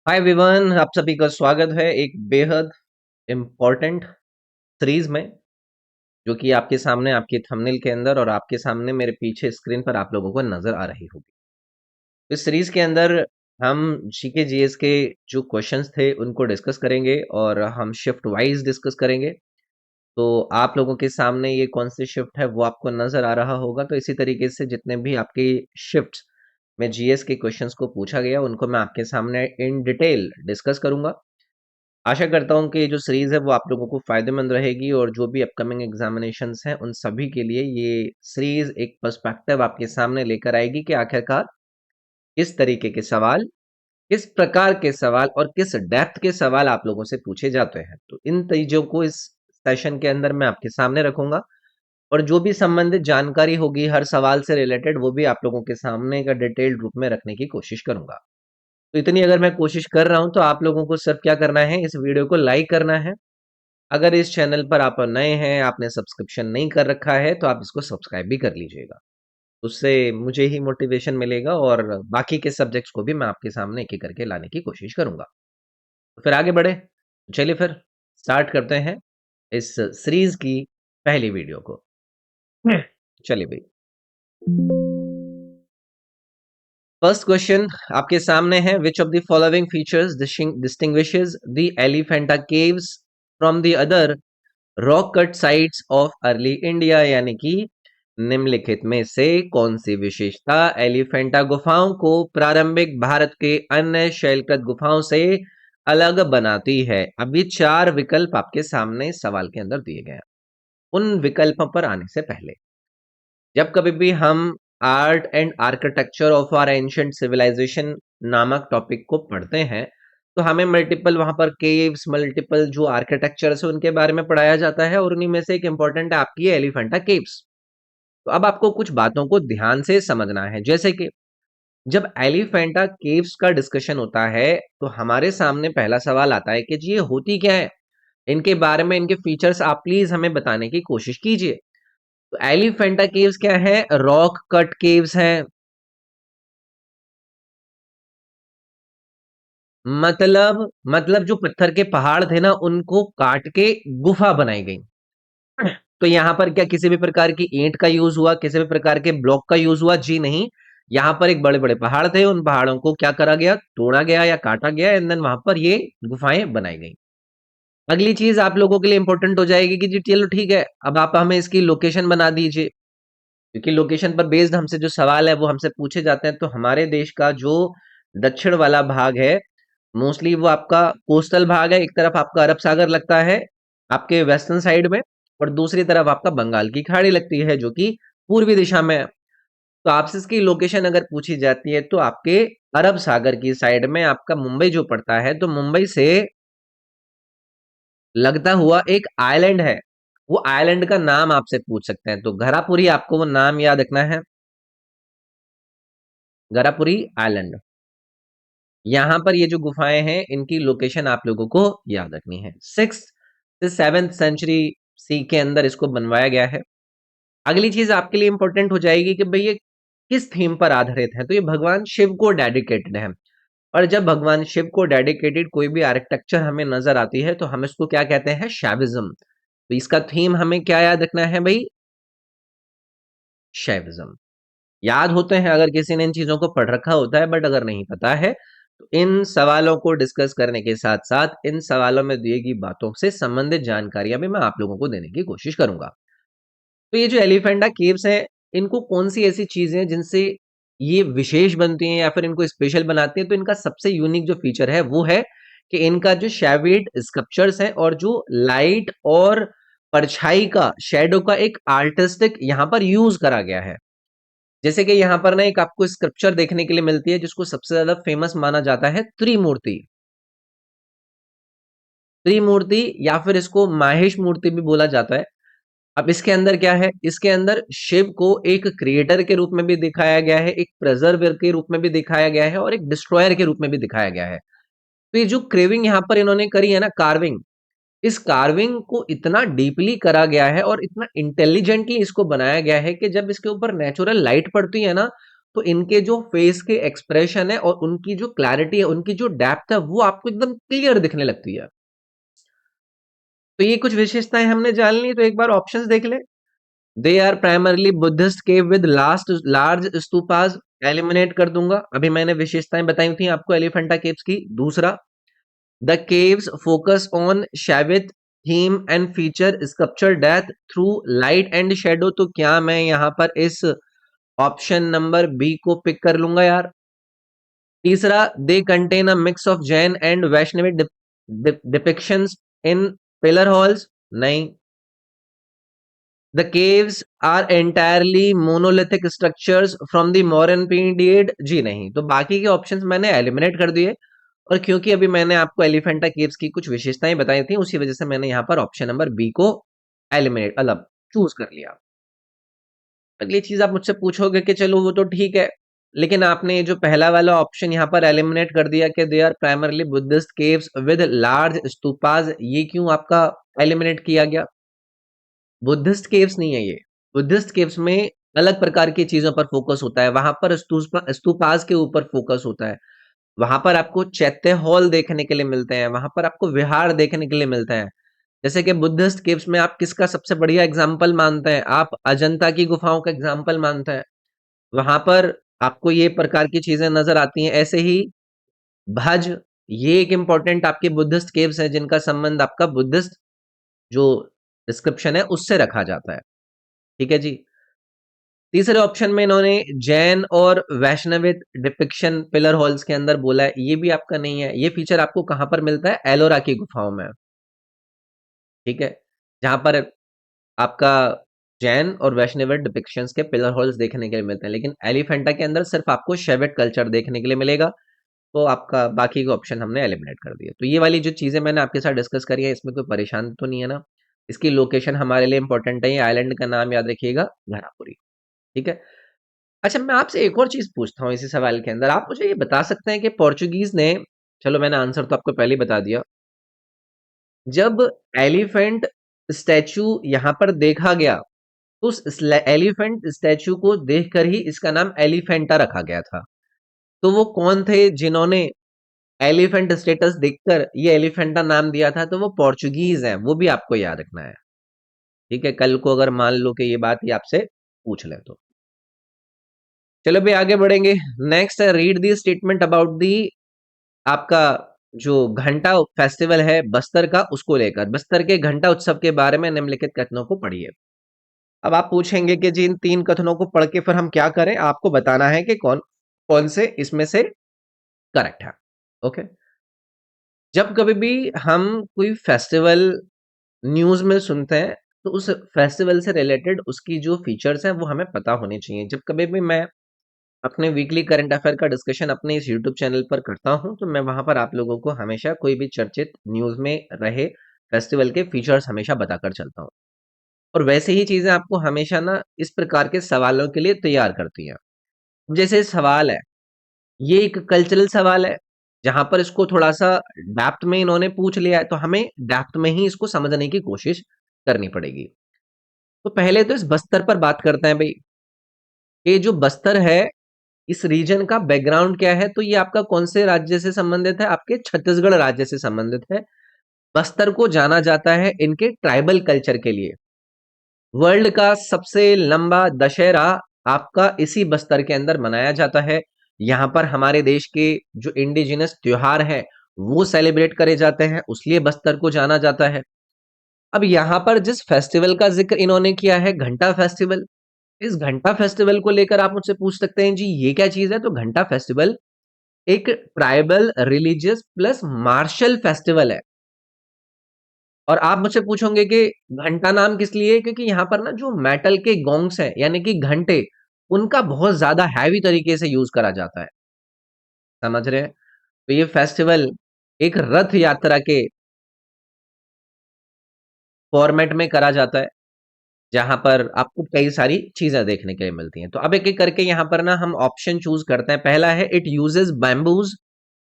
Hi everyone, आप सभी का स्वागत है एक बेहद इम्पोर्टेंट सीरीज में जो कि आपके सामने आपके थंबनेल के अंदर और आपके सामने मेरे पीछे स्क्रीन पर आप लोगों को नजर आ रही होगी। इस सीरीज के अंदर हम जीके जीएस के जो क्वेश्चंस थे उनको डिस्कस करेंगे और हम शिफ्ट वाइज डिस्कस करेंगे। तो आप लोगों के सामने ये कौन सी शिफ्ट है वो आपको नजर आ रहा होगा। तो इसी तरीके से जितने भी आपके शिफ्ट में जीएस के क्वेश्चंस को पूछा गया उनको मैं आपके सामने इन डिटेल डिस्कस करूंगा। आशा करता हूँ कि ये जो सीरीज है वो आप लोगों को फायदेमंद रहेगी और जो भी अपकमिंग एग्जामिनेशंस हैं उन सभी के लिए ये सीरीज एक पर्सपेक्टिव आपके सामने लेकर आएगी कि आखिरकार किस तरीके के सवाल, किस प्रकार के सवाल और किस डेप्थ के सवाल आप लोगों से पूछे जाते हैं। तो इन चीजों को इस सेशन के अंदर मैं आपके सामने रखूंगा और जो भी संबंधित जानकारी होगी हर सवाल से रिलेटेड वो भी आप लोगों के सामने का डिटेल्ड रूप में रखने की कोशिश करूंगा। तो इतनी अगर मैं कोशिश कर रहा हूं तो आप लोगों को सिर्फ क्या करना है, इस वीडियो को लाइक करना है। अगर इस चैनल पर आप नए हैं, आपने सब्सक्रिप्शन नहीं कर रखा है तो आप इसको सब्सक्राइब भी कर लीजिएगा। उससे मुझे ही मोटिवेशन मिलेगा और बाकी के सब्जेक्ट्स को भी मैं आपके सामने एक एक करके लाने की कोशिश करूंगा। तो फिर आगे बढ़े, चलिए फिर स्टार्ट करते हैं इस सीरीज की पहली वीडियो को। चलिए भाई, फर्स्ट क्वेश्चन आपके सामने है। Which of the following features distinguishes the Elephanta caves from the other rock cut sites of early India, यानी कि निम्नलिखित में से कौन सी विशेषता एलिफेंटा गुफाओं को प्रारंभिक भारत के अन्य शैलकृत गुफाओं से अलग बनाती है। अभी चार विकल्प आपके सामने सवाल के अंदर दिए गए हैं। उन विकल्पों पर आने से पहले, जब कभी भी हम art and architecture of our ancient civilisation नामक टॉपिक को पढ़ते हैं तो हमें मल्टीपल वहां पर केव्स, मल्टीपल जो आर्किटेक्चर है उनके बारे में पढ़ाया जाता है और उन्हीं में से एक इंपॉर्टेंट है आपकी एलिफेंटा केव्स। तो अब आपको कुछ बातों को ध्यान से समझना है, जैसे कि जब एलिफेंटा केव्स का डिस्कशन होता है तो हमारे सामने पहला सवाल आता है कि जी ये होती क्या है, इनके बारे में, इनके फीचर्स आप प्लीज हमें बताने की कोशिश कीजिए। तो एलिफेंटा केव्स क्या है? रॉक कट केव्स है। मतलब जो पत्थर के पहाड़ थे ना उनको काट के गुफा बनाई गई। तो यहाँ पर क्या किसी भी प्रकार की ईंट का यूज हुआ, किसी भी प्रकार के ब्लॉक का यूज हुआ? जी नहीं। यहाँ पर एक बड़े बड़े पहाड़ थे, उन पहाड़ों को क्या करा गया, तोड़ा गया या काटा गया एंड देन वहां पर ये गुफाएं बनाई गई। अगली चीज आप लोगों के लिए इंपॉर्टेंट हो जाएगी कि जी चलो ठीक है, अब आप हमें इसकी लोकेशन बना दीजिए, क्योंकि लोकेशन पर बेस्ड हमसे जो सवाल है वो हमसे पूछे जाते हैं। तो हमारे देश का जो दक्षिण वाला भाग है मोस्टली वो आपका कोस्टल भाग है। एक तरफ आपका अरब सागर लगता है आपके वेस्टर्न साइड में और दूसरी तरफ आपका बंगाल की खाड़ी लगती है जो कि पूर्वी दिशा में है। तो आपसे इसकी लोकेशन अगर पूछी जाती है तो आपके अरब सागर की साइड में आपका मुंबई जो पड़ता है, तो मुंबई से लगता हुआ एक आइलैंड है, वो आइलैंड का नाम आपसे पूछ सकते हैं। तो घरापुरी, आपको वो नाम याद रखना है, घरापुरी आइलैंड। यहाँ पर ये जो गुफाएं हैं इनकी लोकेशन आप लोगों को याद रखनी है। 6th से 7th सेंचुरी सी के अंदर इसको बनवाया गया है। अगली चीज आपके लिए इंपॉर्टेंट हो जाएगी कि भाई ये किस थीम पर आधारित है। तो ये भगवान शिव को डेडिकेटेड है और जब भगवान शिव को डेडिकेटेड कोई भी आर्किटेक्चर हमें नजर आती है तो हम इसको क्या कहते हैं? शैविज्म। तो इसका थीम हमें क्या याद रखना है भाई? शैविज्म। याद होते हैं अगर किसी ने इन चीजों को पढ़ रखा होता है, बट अगर नहीं पता है तो इन सवालों को डिस्कस करने के साथ साथ इन सवालों में दी गई बातों से संबंधित जानकारियां भी मैं आप लोगों को देने की कोशिश करूंगा। तो ये जो एलिफेंटा केव्स हैं, इनको कौन सी ऐसी चीजें हैं जिनसे ये विशेष बनती हैं या फिर इनको स्पेशल बनाती हैं? तो इनका सबसे यूनिक जो फीचर है वो है कि इनका जो शेविड स्कल्पचर्स है और जो लाइट और परछाई का, शेडो का एक आर्टिस्टिक यहाँ पर यूज करा गया है। जैसे कि यहाँ पर ना एक आपको स्क्रिप्चर देखने के लिए मिलती है जिसको सबसे ज्यादा फेमस माना जाता है, त्रिमूर्ति। त्रिमूर्ति या फिर इसको माहेश मूर्ति भी बोला जाता है। अब इसके अंदर क्या है? इसके अंदर शिव को एक क्रिएटर के रूप में भी दिखाया गया है, एक प्रिजर्वर के रूप में भी दिखाया गया है और एक डिस्ट्रॉयर के रूप में भी दिखाया गया है। तो ये जो क्रेविंग यहाँ पर इन्होंने करी है ना, कार्विंग, इस कार्विंग को इतना डीपली करा गया है और इतना इंटेलिजेंटली इसको बनाया गया है कि जब इसके ऊपर नेचुरल लाइट पड़ती है ना तो इनके जो फेस के एक्सप्रेशन है और उनकी जो क्लैरिटी है, उनकी जो डेप्थ है, वो आपको एकदम क्लियर दिखने लगती है। तो ये कुछ विशेषताएं हमने जान ली, तो एक बार ऑप्शंस देख ले। They are primarily Buddhist cave with last large stupas, eliminate कर दूंगा, अभी मैंने विशेषताएं बताई थी आपको एलिफेंटा केव्स की। दूसरा, the caves focus on Shaivite theme and feature sculpture डेथ थ्रू लाइट एंड शेडो, तो क्या मैं यहां पर इस ऑप्शन नंबर बी को पिक कर लूंगा यार? तीसरा, they contain a mix of Jain and Vaishnavi depictions in pillar halls, नहीं। The caves are entirely monolithic structures from the modern period, जी नहीं। तो बाकी के ऑप्शंस मैंने एलिमिनेट कर दिए, और क्योंकि अभी मैंने आपको एलिफेंटा केव्स की कुछ विशेषताएं बताई थी, उसी वजह से मैंने यहाँ पर ऑप्शन नंबर बी को एलिमिनेट मतलब चूज कर लिया। अगली चीज आप मुझसे पूछोगे कि चलो वो तो ठीक है, लेकिन आपने जो पहला वाला ऑप्शन यहाँ पर एलिमिनेट कर दिया कि they are primarily Buddhist caves with large stupas, ये क्यों आपका एलिमिनेट किया गया? बुद्धिस्ट केव्स नहीं है ये। बुद्धिस्ट केव्स में अलग प्रकार की चीजों पर फोकस होता है, वहां पर स्तूपास के ऊपर फोकस होता है, वहां पर आपको चैत्य हॉल देखने के लिए मिलते हैं, वहां पर आपको विहार देखने के लिए मिलते हैं। जैसे कि बुद्धिस्ट केव्स में आप किसका सबसे बढ़िया एग्जाम्पल मानते हैं? आप अजंता की गुफाओं का एग्जाम्पल मानते हैं, वहां पर आपको ये प्रकार की चीजें नजर आती हैं। ऐसे ही भज, ये एक इंपॉर्टेंट आपके बुद्धिस्ट केव्स है जिनका संबंध आपका बुद्धिस्ट जो डिस्क्रिप्शन है उससे रखा जाता है। ठीक है जी। तीसरे ऑप्शन में इन्होंने जैन और वैष्णवित डिपिक्शन पिलर हॉल्स के अंदर बोला है, ये भी आपका नहीं है। ये फीचर आपको कहां पर मिलता है? एलोरा की गुफाओं में। ठीक है, जहां पर आपका जैन और वैष्णविट डिपिक्शंस के पिलर हॉल्स देखने के लिए मिलते हैं, लेकिन एलिफेंटा के अंदर सिर्फ आपको शैविट कल्चर देखने के लिए मिलेगा। तो आपका बाकी के ऑप्शन हमने एलिमिनेट कर दिए। तो ये वाली जो चीजें मैंने आपके साथ डिस्कस करी है, इसमें कोई परेशान तो नहीं है ना? इसकी लोकेशन हमारे लिए इंपॉर्टेंट है, ये आइलैंड का नाम याद रखिएगा, घानापुरी। ठीक है। अच्छा, मैं आपसे एक और चीज पूछता हूँ इसी सवाल के अंदर, आप मुझे ये बता सकते हैं कि पोर्चुगीज ने, चलो मैंने आंसर तो आपको पहले ही बता दिया, जब एलिफेंट स्टैचू यहां पर देखा गया, तो उस एलिफेंट स्टैचू को देखकर ही इसका नाम एलिफेंटा रखा गया था। तो वो कौन थे जिन्होंने एलिफेंट स्टेटस देखकर ये एलिफेंटा नाम दिया था? तो वो पोर्चुगीज हैं, वो भी आपको याद रखना है। ठीक है, कल को अगर मान लो कि ये बात ही आपसे पूछ ले तो। चलो भी आगे बढ़ेंगे। नेक्स्ट है, read the statement about the आपका जो घंटा फेस्टिवल है बस्तर का, उसको लेकर बस्तर के घंटा उत्सव के बारे में निम्नलिखित कथनों को पढ़िए। अब आप पूछेंगे कि जी इन तीन कथनों को पढ़ के फिर हम क्या करें? आपको बताना है कि कौन कौन से इसमें से करेक्ट है। ओके। जब कभी भी हम कोई फेस्टिवल न्यूज में सुनते हैं, तो उस फेस्टिवल से रिलेटेड उसकी जो फीचर्स हैं वो हमें पता होने चाहिए। जब कभी भी मैं अपने वीकली करंट अफेयर का डिस्कशन अपने इस यूट्यूब चैनल पर करता हूं, तो मैं वहां पर आप लोगों को हमेशा कोई भी चर्चित न्यूज में रहे फेस्टिवल के फीचर्स हमेशा बताकर चलता हूं, और वैसे ही चीजें आपको हमेशा ना इस प्रकार के सवालों के लिए तैयार करती हैं। अब जैसे सवाल है, ये एक कल्चरल सवाल है, जहां पर इसको थोड़ा सा डेप्थ में इन्होंने पूछ लिया है, तो हमें डेप्थ में ही इसको समझने की कोशिश करनी पड़ेगी। तो पहले तो इस बस्तर पर बात करते हैं भाई। ये जो बस्तर है, इस रीजन का बैकग्राउंड क्या है? तो ये आपका कौन से राज्य से संबंधित है? आपके छत्तीसगढ़ राज्य से संबंधित है। बस्तर को जाना जाता है इनके ट्राइबल कल्चर के लिए। वर्ल्ड का सबसे लंबा दशहरा आपका इसी बस्तर के अंदर मनाया जाता है। यहां पर हमारे देश के जो इंडिजिनस त्योहार हैं वो सेलिब्रेट करे जाते हैं, उसलिए बस्तर को जाना जाता है। अब यहां पर जिस फेस्टिवल का जिक्र इन्होंने किया है, घंटा फेस्टिवल, इस घंटा फेस्टिवल को लेकर आप मुझसे पूछ सकते हैं जी ये क्या चीज है? तो घंटा फेस्टिवल एक tribal religious plus martial festival है। और आप मुझसे पूछोगे कि घंटा नाम किस लिए? क्योंकि यहाँ पर ना जो मेटल के गोंग्स हैं यानी कि घंटे, उनका बहुत ज्यादा हैवी तरीके से यूज करा जाता है। समझ रहे हैं? तो ये फेस्टिवल एक रथ यात्रा के फॉर्मेट में करा जाता है, जहां पर आपको कई सारी चीजें देखने के लिए मिलती हैं। तो अब एक एक करके यहाँ पर ना हम ऑप्शन चूज करते हैं। पहला है, it uses bamboos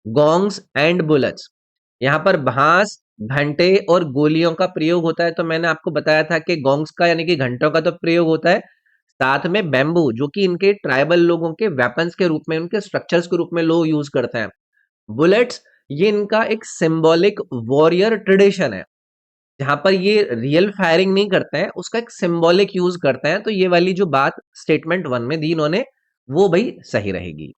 gongs and bullets. यहाँ पर बांस, घंटे और गोलियों का प्रयोग होता है। तो मैंने आपको बताया था कि गोंग्स का यानी कि घंटों का तो प्रयोग होता है, साथ में बैम्बू, जो कि इनके ट्राइबल लोगों के वेपन्स के रूप में, उनके स्ट्रक्चर्स के रूप में लोग यूज करते हैं। बुलेट्स, ये इनका एक सिंबॉलिक वॉरियर ट्रेडिशन है, जहां पर ये रियल फायरिंग नहीं करते हैं, उसका एक सिंबॉलिक यूज करते हैं। तो ये वाली जो बात स्टेटमेंट वन में दी इन्होंने, वो भाई सही रहेगी।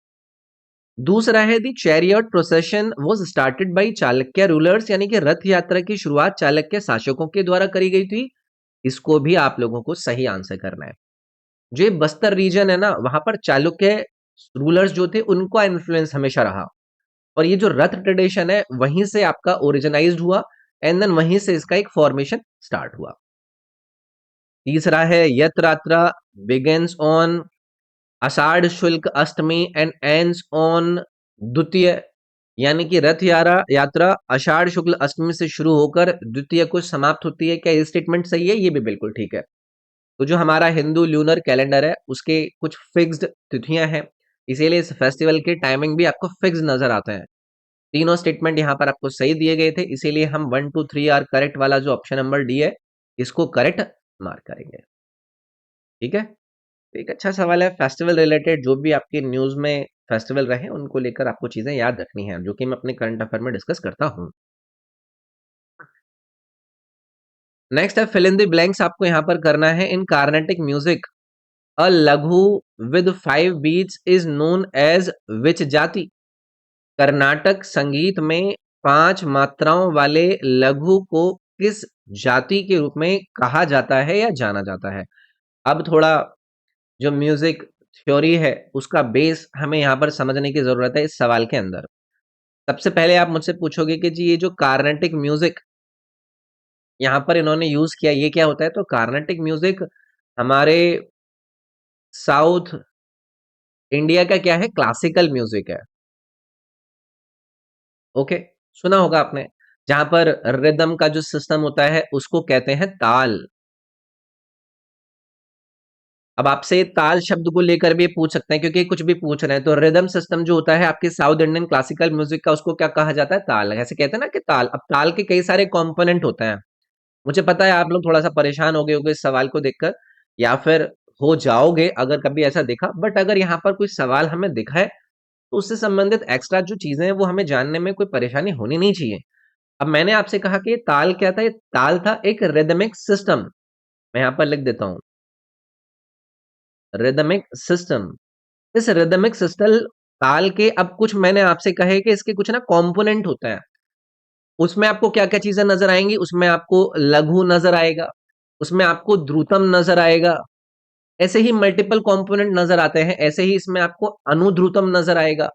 दूसरा है, the chariot procession was started by Chalukya rulers, यानी कि रथ यात्रा की शुरुआत चालुक्य शासकों के द्वारा करी गई थी। इसको भी आप लोगों को सही आंसर करना है। जो ये बस्तर रीजन है ना, वहां पर चालुक्य रूलर्स जो थे, उनका इन्फ्लुएंस हमेशा रहा, और ये जो रथ ट्रेडिशन है वहीं से आपका ओरिजिनाइज्ड हुआ, एंड देन वहीं से इसका एक फॉर्मेशन स्टार्ट हुआ। तीसरा है, यत्र यात्रा बिगिंस ऑन आषाढ़ शुल्क अष्टमी एंड एंड्स ऑन द्वितीय, यानी कि रथ यात्रा आषाढ़ शुक्ल अष्टमी से शुरू होकर द्वितीय को समाप्त होती है। क्या ये स्टेटमेंट सही है? ये भी बिल्कुल ठीक है। तो जो हमारा हिंदू ल्यूनर कैलेंडर है, उसके कुछ फिक्स्ड तिथियां हैं, इसीलिए इस फेस्टिवल के टाइमिंग भी आपको फिक्स नजर आते हैं। तीनों स्टेटमेंट यहाँ पर आपको सही दिए गए थे, इसीलिए हम 1 2 3 आर करेक्ट वाला जो ऑप्शन नंबर डी है, इसको करेक्ट मार्क करेंगे। ठीक है, तो एक अच्छा सवाल है फेस्टिवल रिलेटेड। जो भी आपकी न्यूज में फेस्टिवल रहे, उनको लेकर आपको चीजें याद रखनी है, जो कि मैं अपने करंट अफेयर में डिस्कस करता हूँ। नेक्स्ट है, फिल इन द ब्लैंक्स आपको यहाँ पर करना है। इन Carnatic music a laghu with 5 beats is known as which jati? कर्नाटक संगीत में 5 मात्राओं वाले लघु को किस जाति के रूप में कहा जाता है या जाना जाता है? अब थोड़ा जो म्यूजिक थ्योरी है, उसका बेस हमें यहाँ पर समझने की जरूरत है इस सवाल के अंदर। सबसे पहले आप मुझसे पूछोगे कि जी ये जो कार्नेटिक म्यूजिक यहाँ पर इन्होंने यूज किया, ये क्या होता है? तो कार्नेटिक म्यूजिक हमारे साउथ इंडिया का क्या है? क्लासिकल म्यूजिक है। ओके, सुना होगा आपने, जहां पर रिदम का जो सिस्टम होता है उसको कहते हैं ताल। अब आपसे ताल शब्द को लेकर भी पूछ सकते हैं, क्योंकि कुछ भी पूछ रहे हैं। तो रिदम सिस्टम जो होता है आपके साउथ इंडियन क्लासिकल म्यूजिक का, उसको क्या कहा जाता है? ताल। ऐसे कहते हैं ना कि ताल। अब ताल के कई सारे कंपोनेंट होते हैं। मुझे पता है आप लोग थोड़ा सा परेशान हो गए होंगे इस सवाल को देखकर, या फिर हो जाओगे अगर कभी ऐसा देखा। बट अगर यहाँ पर कोई सवाल हमें दिखा है, तो उससे संबंधित एक्स्ट्रा जो चीजें हैं वो हमें जानने में कोई परेशानी होनी नहीं चाहिए। अब मैंने आपसे कहा कि ये ताल क्या था? ये ताल था एक रिदमिक सिस्टम। मैं यहां पर लिख देता हूं, रिदमिक सिस्टम। इस रिदमिक सिस्टम ताल के, अब कुछ मैंने आपसे कहे कि इसके कुछ ना कंपोनेंट होते हैं। उसमें आपको क्या क्या चीजें नजर आएंगी? उसमें आपको लघु नजर आएगा, उसमें आपको ध्रुतम नजर आएगा, ऐसे ही मल्टीपल कंपोनेंट नजर आते हैं। ऐसे ही इसमें आपको अनुध्रुतम नजर आएगा।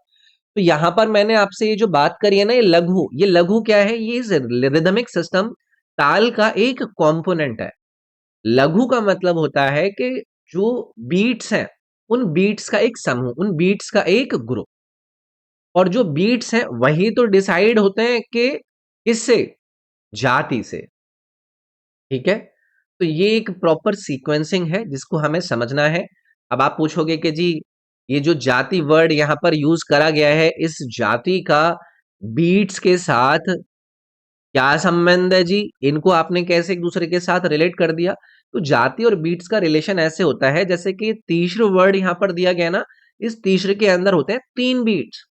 तो यहां पर मैंने आपसे ये जो बात करी है ना, ये लघु, ये लघु क्या है? ये रिदमिक सिस्टम ताल का एक कंपोनेंट है। लघु का मतलब होता है कि जो बीट्स हैं, उन बीट्स का एक समूह, उन बीट्स का एक ग्रुप। और जो बीट्स हैं वही तो डिसाइड होते हैं कि किससे? जाति से। ठीक है, तो ये एक प्रॉपर सीक्वेंसिंग है जिसको हमें समझना है। अब आप पूछोगे कि जी ये जो जाति वर्ड यहां पर यूज करा गया है, इस जाति का बीट्स के साथ क्या संबंध है जी? इनको आपने कैसे एक दूसरे के साथ रिलेट कर दिया? तो जाति और बीट्स का रिलेशन ऐसे होता है, जैसे कि तीसरा वर्ड यहां पर दिया गया ना, इस तीसरे के अंदर होते हैं 3 बीट्स।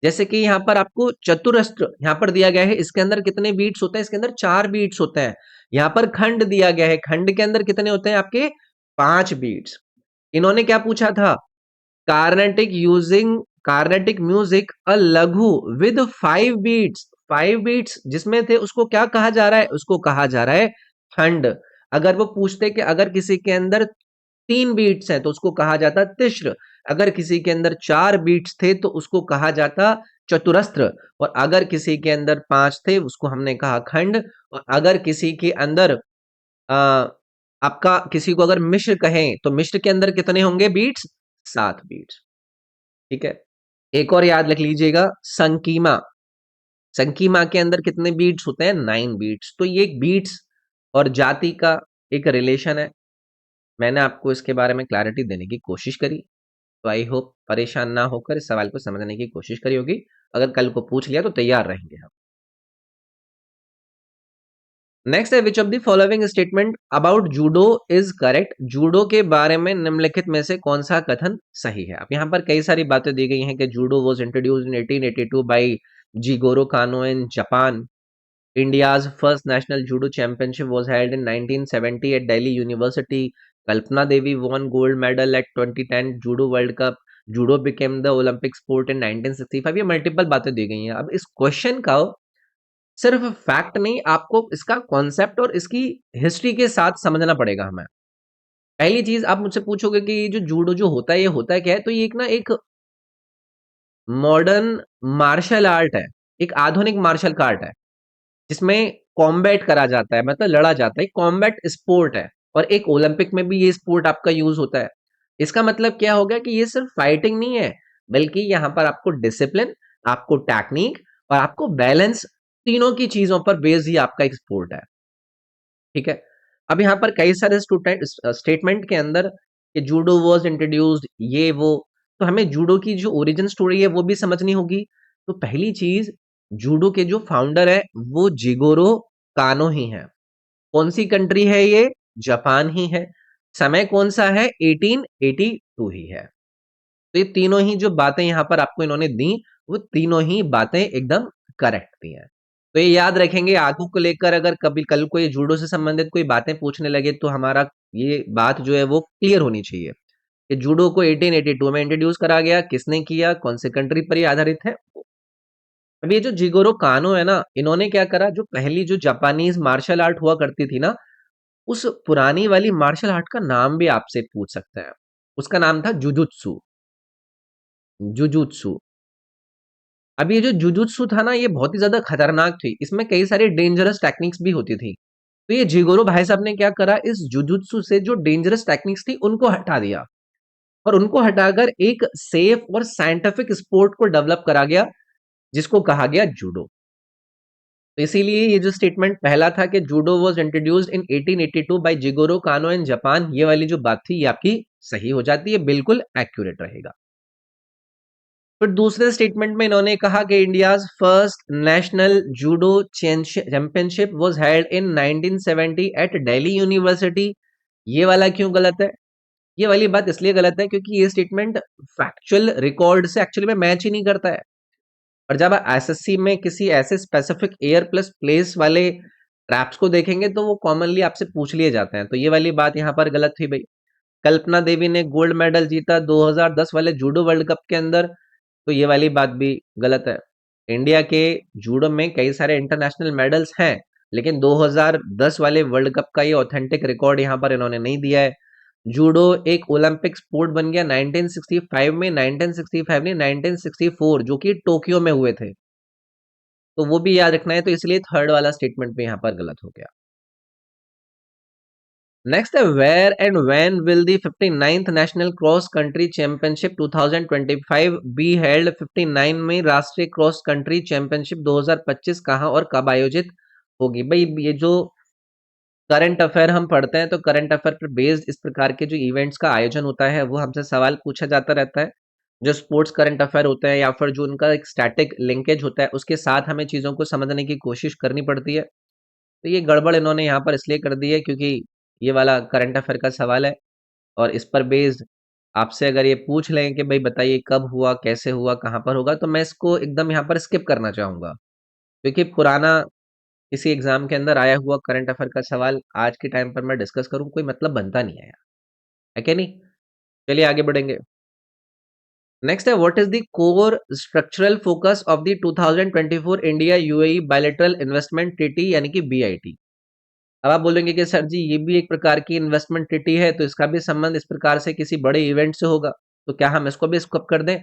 जैसे कि यहाँ पर आपको चतुरस्र यहाँ पर दिया गया है, इसके अंदर कितने बीट्स होते हैं? इसके अंदर 4 बीट्स होते हैं। यहाँ पर खंड दिया गया है, खंड के अंदर कितने होते हैं आपके? 5 बीट्स। इन्होंने क्या पूछा था? Carnatic music a laghu with 5 beats. 5 beats जिसमें थे, उसको क्या कहा जा रहा है? उसको कहा जा रहा है खंड। अगर वो पूछते कि अगर किसी के अंदर 3 बीट्स हैं तो उसको कहा जाता तिश्र। अगर किसी के अंदर 4 बीट्स थे तो उसको कहा जाता चतुरस्त्र। और अगर किसी के अंदर 5 थे, उसको हमने कहा खंड। और अगर किसी के अंदर आ, आपका किसी को अगर मिश्र कहें, तो मिश्र के अंदर कितने होंगे बीट्स? 7 बीट्स। ठीक है, एक और याद रख लीजिएगा, संकीमा। संकीमा के अंदर कितने बीट्स होते हैं? 9 बीट्स। तो ये एक बीट्स और जाति का एक रिलेशन है। मैंने आपको इसके बारे में क्लैरिटी देने की कोशिश करी, तो आई होप परेशान ना होकर इस सवाल को समझने की कोशिश करी होगी। अगर कल को पूछ लिया तो तैयार रहेंगे हम। नेक्स्ट है which of the following statement about judo is correct. Judo के बारे में निम्नलिखित में से कौन सा कथन सही है। अब यहाँ पर कई सारी बातें दी गई हैं कि judo was introduced in 1882 by Jigoro Kano in Japan. India's first national judo championship was held in 1970 at Delhi University. Kalpana Devi won gold medal at 2010 Judo World Cup. Judo became the Olympic sport in 1965। ये multiple बातें दी गई हैं। अब इस question का सिर्फ fact नहीं, आपको इसका कॉन्सेप्ट और इसकी हिस्ट्री के साथ समझना पड़ेगा हमें। पहली चीज आप मुझसे पूछोगे कि ये जो जूडो जो होता है ये होता है क्या है, तो ये एक मॉडर्न मार्शल आर्ट है, एक आधुनिक मार्शल आर्ट है जिसमें कॉम्बैट करा जाता है, मतलब लड़ा जाता है, कॉम्बैट स्पोर्ट है। और एक ओलंपिक में भी ये स्पोर्ट आपका यूज होता है। इसका मतलब क्या हो गया कि ये सिर्फ फाइटिंग नहीं है, बल्कि यहाँ पर आपको डिसिप्लिन, आपको टेक्निक और आपको बैलेंस, तीनों की चीजों पर बेस्ड ही आपका एक स्पोर्ट है। ठीक है। अब यहाँ पर कई सारे स्टूडेंट स्टेटमेंट के अंदर कि जूडो वाज इंट्रोड्यूस्ड, ये वो, तो हमें जूडो की जो ओरिजिन स्टोरी है वो भी समझनी होगी। तो पहली चीज, जूडो के जो फाउंडर है वो जिगोरो कानो ही है। कौन सी कंट्री है ये? जापान ही है। समय कौन सा है? 1882 ही है। तो ये तीनों ही जो बातें यहाँ पर आपको इन्होंने दी, वो तीनों ही बातें एकदम करेक्ट दी हैं। तो ये याद रखेंगे, आगू को लेकर अगर कभी कल को ये जूडो से संबंधित कोई बातें पूछने लगे तो हमारा ये बात जो है वो क्लियर होनी चाहिए कि जूडो को 1882 में इंट्रोड्यूस करा गया, किसने किया, कौन से कंट्री पर ये आधारित है। अब ये जो जिगोरो कानो है ना, इन्होंने क्या करा, जो पहली जो जापानीज मार्शल आर्ट हुआ करती थी ना, उस पुरानी वाली मार्शल आर्ट का नाम भी आपसे पूछ सकते हैं। उसका नाम था जुजुत्सु। जुजुत्सु। अब ये जो जुजुत्सु था ना, ये बहुत ही ज्यादा खतरनाक थी, इसमें कई सारी डेंजरस टेक्निक्स भी होती थी। तो ये जिगोरो भाई साहब ने क्या करा, इस जुजुत्सु से जो डेंजरस टेक्निक्स थी उनको हटा दिया और उनको हटाकर एक सेफ और साइंटिफिक स्पोर्ट को डेवलप करा गया, जिसको कहा गया जूडो। तो इसीलिए ये जो स्टेटमेंट पहला था कि judo was introduced in 1882 by Jigoro Kano in Japan, ये वाली जो बात थी ये आपकी सही हो जाती है, बिल्कुल एक्यूरेट रहेगा। फिर दूसरे स्टेटमेंट में इन्होंने कहा कि India's first national judo championship was held in 1970 at Delhi university. ये वाला क्यों गलत है? ये वाली बात इसलिए गलत है क्योंकि ये स्टेटमेंट फैक्चुअल रिकॉर्ड से एक्चुअली में मैच ही नहीं करता है। और जब आप एसएससी में किसी ऐसे स्पेसिफिक एयर प्लस प्लेस वाले ट्रैप्स को देखेंगे तो वो कॉमनली आपसे पूछ लिए जाते हैं। तो ये वाली बात यहाँ पर गलत थी भाई। कल्पना देवी ने गोल्ड मेडल जीता 2010 वाले जूडो वर्ल्ड कप के अंदर, तो ये वाली बात भी गलत है। इंडिया के जूडो में कई सारे इंटरनेशनल मेडल्स हैं, लेकिन 2010 वाले वर्ल्ड कप का ये ऑथेंटिक रिकॉर्ड यहाँ पर इन्होंने नहीं दिया है। जूडो एक ओलंपिक स्पोर्ट बन गया 1965 में, 1965 नहीं 1964, जो कि टोक्यो में हुए थे। तो वो भी याद रखना है, तो इसलिए थर्ड वाला स्टेटमेंट भी यहाँ पर गलत हो गया। नेक्स्ट है where and when will the 59th national cross country championship 2025 be held. 59 में राष्ट्रीय क्रॉस कंट्री चैंपियनशिप 2025 कहां और कब आयोजित होगी? भाई ये जो करंट अफेयर हम पढ़ते हैं, तो करंट अफेयर पर बेस्ड इस प्रकार के जो इवेंट्स का आयोजन होता है वो हमसे सवाल पूछा जाता रहता है। जो स्पोर्ट्स करंट अफेयर होते हैं या फिर जो उनका एक स्टैटिक लिंकेज होता है, उसके साथ हमें चीज़ों को समझने की कोशिश करनी पड़ती है। तो ये गड़बड़ इन्होंने यहाँ पर इसलिए कर दी है क्योंकि ये वाला करंट अफेयर का सवाल है और इस पर बेस्ड आपसे अगर ये पूछ लें कि भाई बताइए कब हुआ, कैसे हुआ, कहाँ पर होगा, तो मैं इसको एकदम यहाँ पर स्किप करना चाहूंगा क्योंकि पुराना किसी एग्जाम के अंदर आया हुआ करंट अफेयर का सवाल आज के टाइम पर मैं डिस्कस करूं, कोई मतलब बनता नहीं है यार, है क्या नहीं? चलिए आगे बढ़ेंगे। नेक्स्ट है what is the core structural focus of the 2024 India UAE bilateral investment treaty यानी कि बीआईटी। अब आप बोलेंगे कि सर जी ये भी एक प्रकार की इन्वेस्टमेंट ट्रीटी है, तो इसका भी संबंध इस प्रकार से किसी बड़े इवेंट से होगा, तो क्या हम इसको भी स्किप कर दें?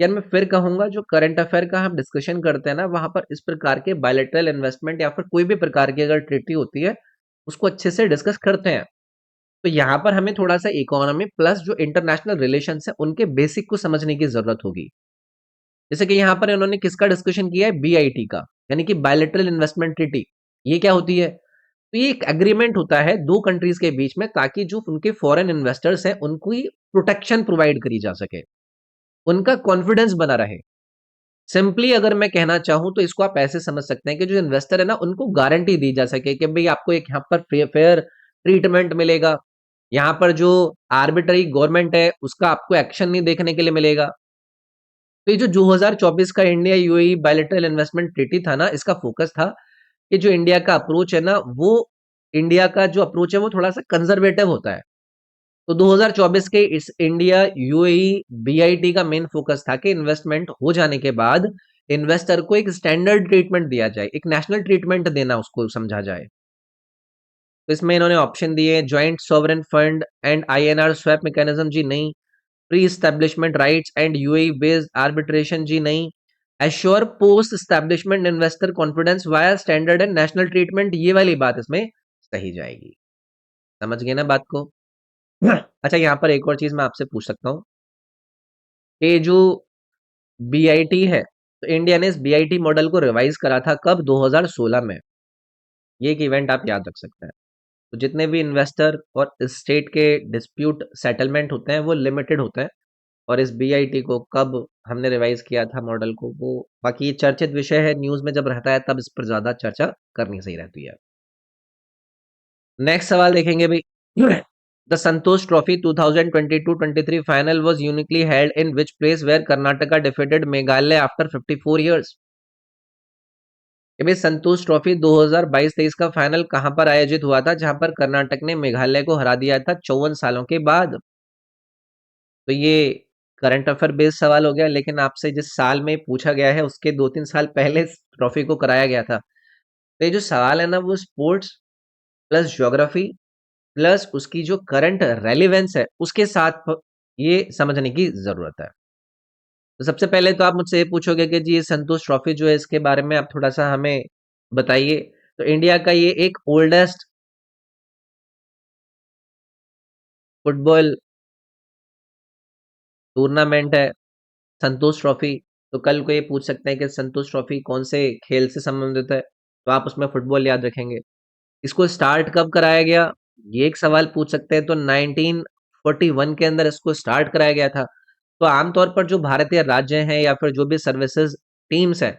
यार मैं फिर कहूंगा, जो करंट अफेयर का हम डिस्कशन करते हैं ना, वहां पर इस प्रकार के बायलैटरल इन्वेस्टमेंट या फिर कोई भी प्रकार की अगर ट्रीटी होती है उसको अच्छे से डिस्कस करते हैं। तो यहाँ पर हमें थोड़ा सा इकोनॉमी प्लस जो इंटरनेशनल रिलेशन है उनके बेसिक को समझने की जरूरत होगी। जैसे कि यहाँ पर इन्होंने किसका डिस्कशन किया है? बीआईटी का, यानी कि बायलैटरल इन्वेस्टमेंट ट्रीटी। ये क्या होती है? तो ये एक एग्रीमेंट होता है दो कंट्रीज के बीच में, ताकि जो उनके फॉरेन इन्वेस्टर्स हैं उनको ही प्रोटेक्शन प्रोवाइड करी जा सके, उनका कॉन्फिडेंस बना रहे। सिंपली अगर मैं कहना चाहूं तो इसको आप ऐसे समझ सकते हैं कि जो इन्वेस्टर है ना, उनको गारंटी दी जा सके कि भाई आपको एक यहाँ पर फेयर ट्रीटमेंट मिलेगा, यहाँ पर जो आर्बिट्ररी गवर्नमेंट है उसका आपको एक्शन नहीं देखने के लिए मिलेगा। तो ये जो 2024 का India UAE bilateral investment treaty था ना, इसका फोकस था कि जो इंडिया का अप्रोच है ना, वो इंडिया का जो अप्रोच है वो थोड़ा सा कंजर्वेटिव होता है। तो 2024 के इस इंडिया यूएई बीआईटी का मेन फोकस था कि इन्वेस्टमेंट हो जाने के बाद इन्वेस्टर को एक स्टैंडर्ड ट्रीटमेंट दिया जाए, एक नेशनल ट्रीटमेंट देना उसको समझा जाए। तो इसमें इन्होंने ऑप्शन दिए, joint sovereign fund and INR swap mechanism जी नहीं, pre establishment rights and UAE based arbitration जी नहीं, assure post establishment investor confidence via standard and national treatment, ये वाली बात इसमें सही जाएगी। समझ गए ना बात को? अच्छा, यहाँ पर एक और चीज मैं आपसे पूछ सकता हूँ कि जो बीआईटी है, तो इंडिया ने इस बीआईटी मॉडल को रिवाइज करा था कब? 2016 में। ये एक इवेंट आप याद रख सकते हैं। तो जितने भी इन्वेस्टर और स्टेट के डिस्प्यूट सेटलमेंट होते हैं वो लिमिटेड होते हैं, और इस बीआईटी को कब हमने रिवाइज किया था मॉडल को, वो बाकी ये चर्चित विषय है, न्यूज में जब रहता है तब इस पर ज्यादा चर्चा करनी सही रहती है। नेक्स्ट सवाल देखेंगे भाई। The Santosh trophy 2022-23 final was uniquely held in which place where Karnataka defeated Meghalaya after 54 years. ये भाई संतोष ट्रॉफी 2022-23 का फाइनल कहां पर आयोजित हुआ था, जहां पर कर्नाटक ने मेघालय को हरा दिया था 54 सालों के बाद। तो ये करंट अफेयर बेस्ड सवाल हो गया, लेकिन आपसे जिस साल में पूछा गया है उसके 2-3 साल पहले इस ट्रॉफी को कराया गया था। तो ये जो सवाल है ना, वो स्पोर्ट्स प्लस ज्योग्राफी प्लस उसकी जो करंट रेलिवेंस है उसके साथ ये समझने की जरूरत है। तो सबसे पहले तो आप मुझसे ये पूछोगे कि जी ये संतोष ट्रॉफी जो है इसके बारे में आप थोड़ा सा हमें बताइए। तो इंडिया का ये एक ओल्डेस्ट फुटबॉल टूर्नामेंट है, संतोष ट्रॉफी। तो कल को ये पूछ सकते हैं कि संतोष ट्रॉफी कौन से खेल से संबंधित है, तो आप उसमें फुटबॉल याद रखेंगे। इसको स्टार्ट कब कराया गया, ये एक सवाल पूछ सकते हैं। तो 1941 के अंदर इसको स्टार्ट कराया गया था। तो आमतौर पर जो भारतीय राज्य हैं या फिर जो भी सर्विसेज टीम्स है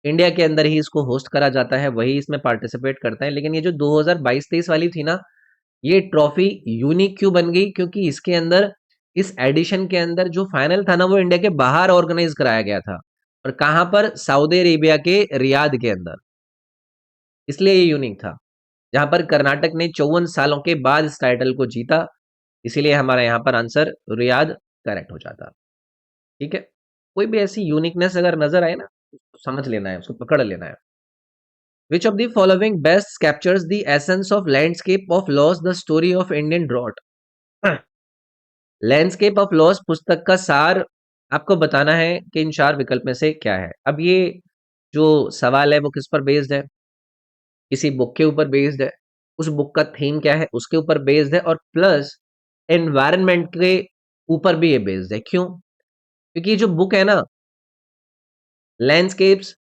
इंडिया के अंदर ही इसको होस्ट करा जाता है, वही इसमें पार्टिसिपेट करते हैं। लेकिन ये जो 2022-23 वाली थी ना, ये ट्रॉफी यूनिक क्यों बन गई, क्योंकि इसके अंदर इस एडिशन के अंदर जो फाइनल था ना, वो इंडिया के बाहर ऑर्गेनाइज कराया गया था, और कहां पर? सऊदी अरेबिया के रियाद के अंदर। इसलिए ये यूनिक था, जहां पर कर्नाटक ने 54 सालों के बाद इस टाइटल को जीता। इसीलिए हमारा यहाँ पर आंसर रियाद करेक्ट हो जाता। ठीक है, कोई भी ऐसी यूनिकनेस अगर नजर आए ना, तो समझ लेना है, उसको पकड़ लेना है। Which of the following best captures the essence of landscape of loss the story of Indian drought. Landscape of loss पुस्तक का सार आपको बताना है कि इन चार विकल्प में से क्या है। अब ये जो सवाल है वो किस पर बेस्ड है? किसी बुक के ऊपर बेस्ड है, उस बुक का थीम क्या है उसके ऊपर बेस्ड है, और प्लस एनवायरनमेंट के ऊपर भी ये बेस्ड है। क्यों? क्योंकि ये जो बुक है ना, landscapes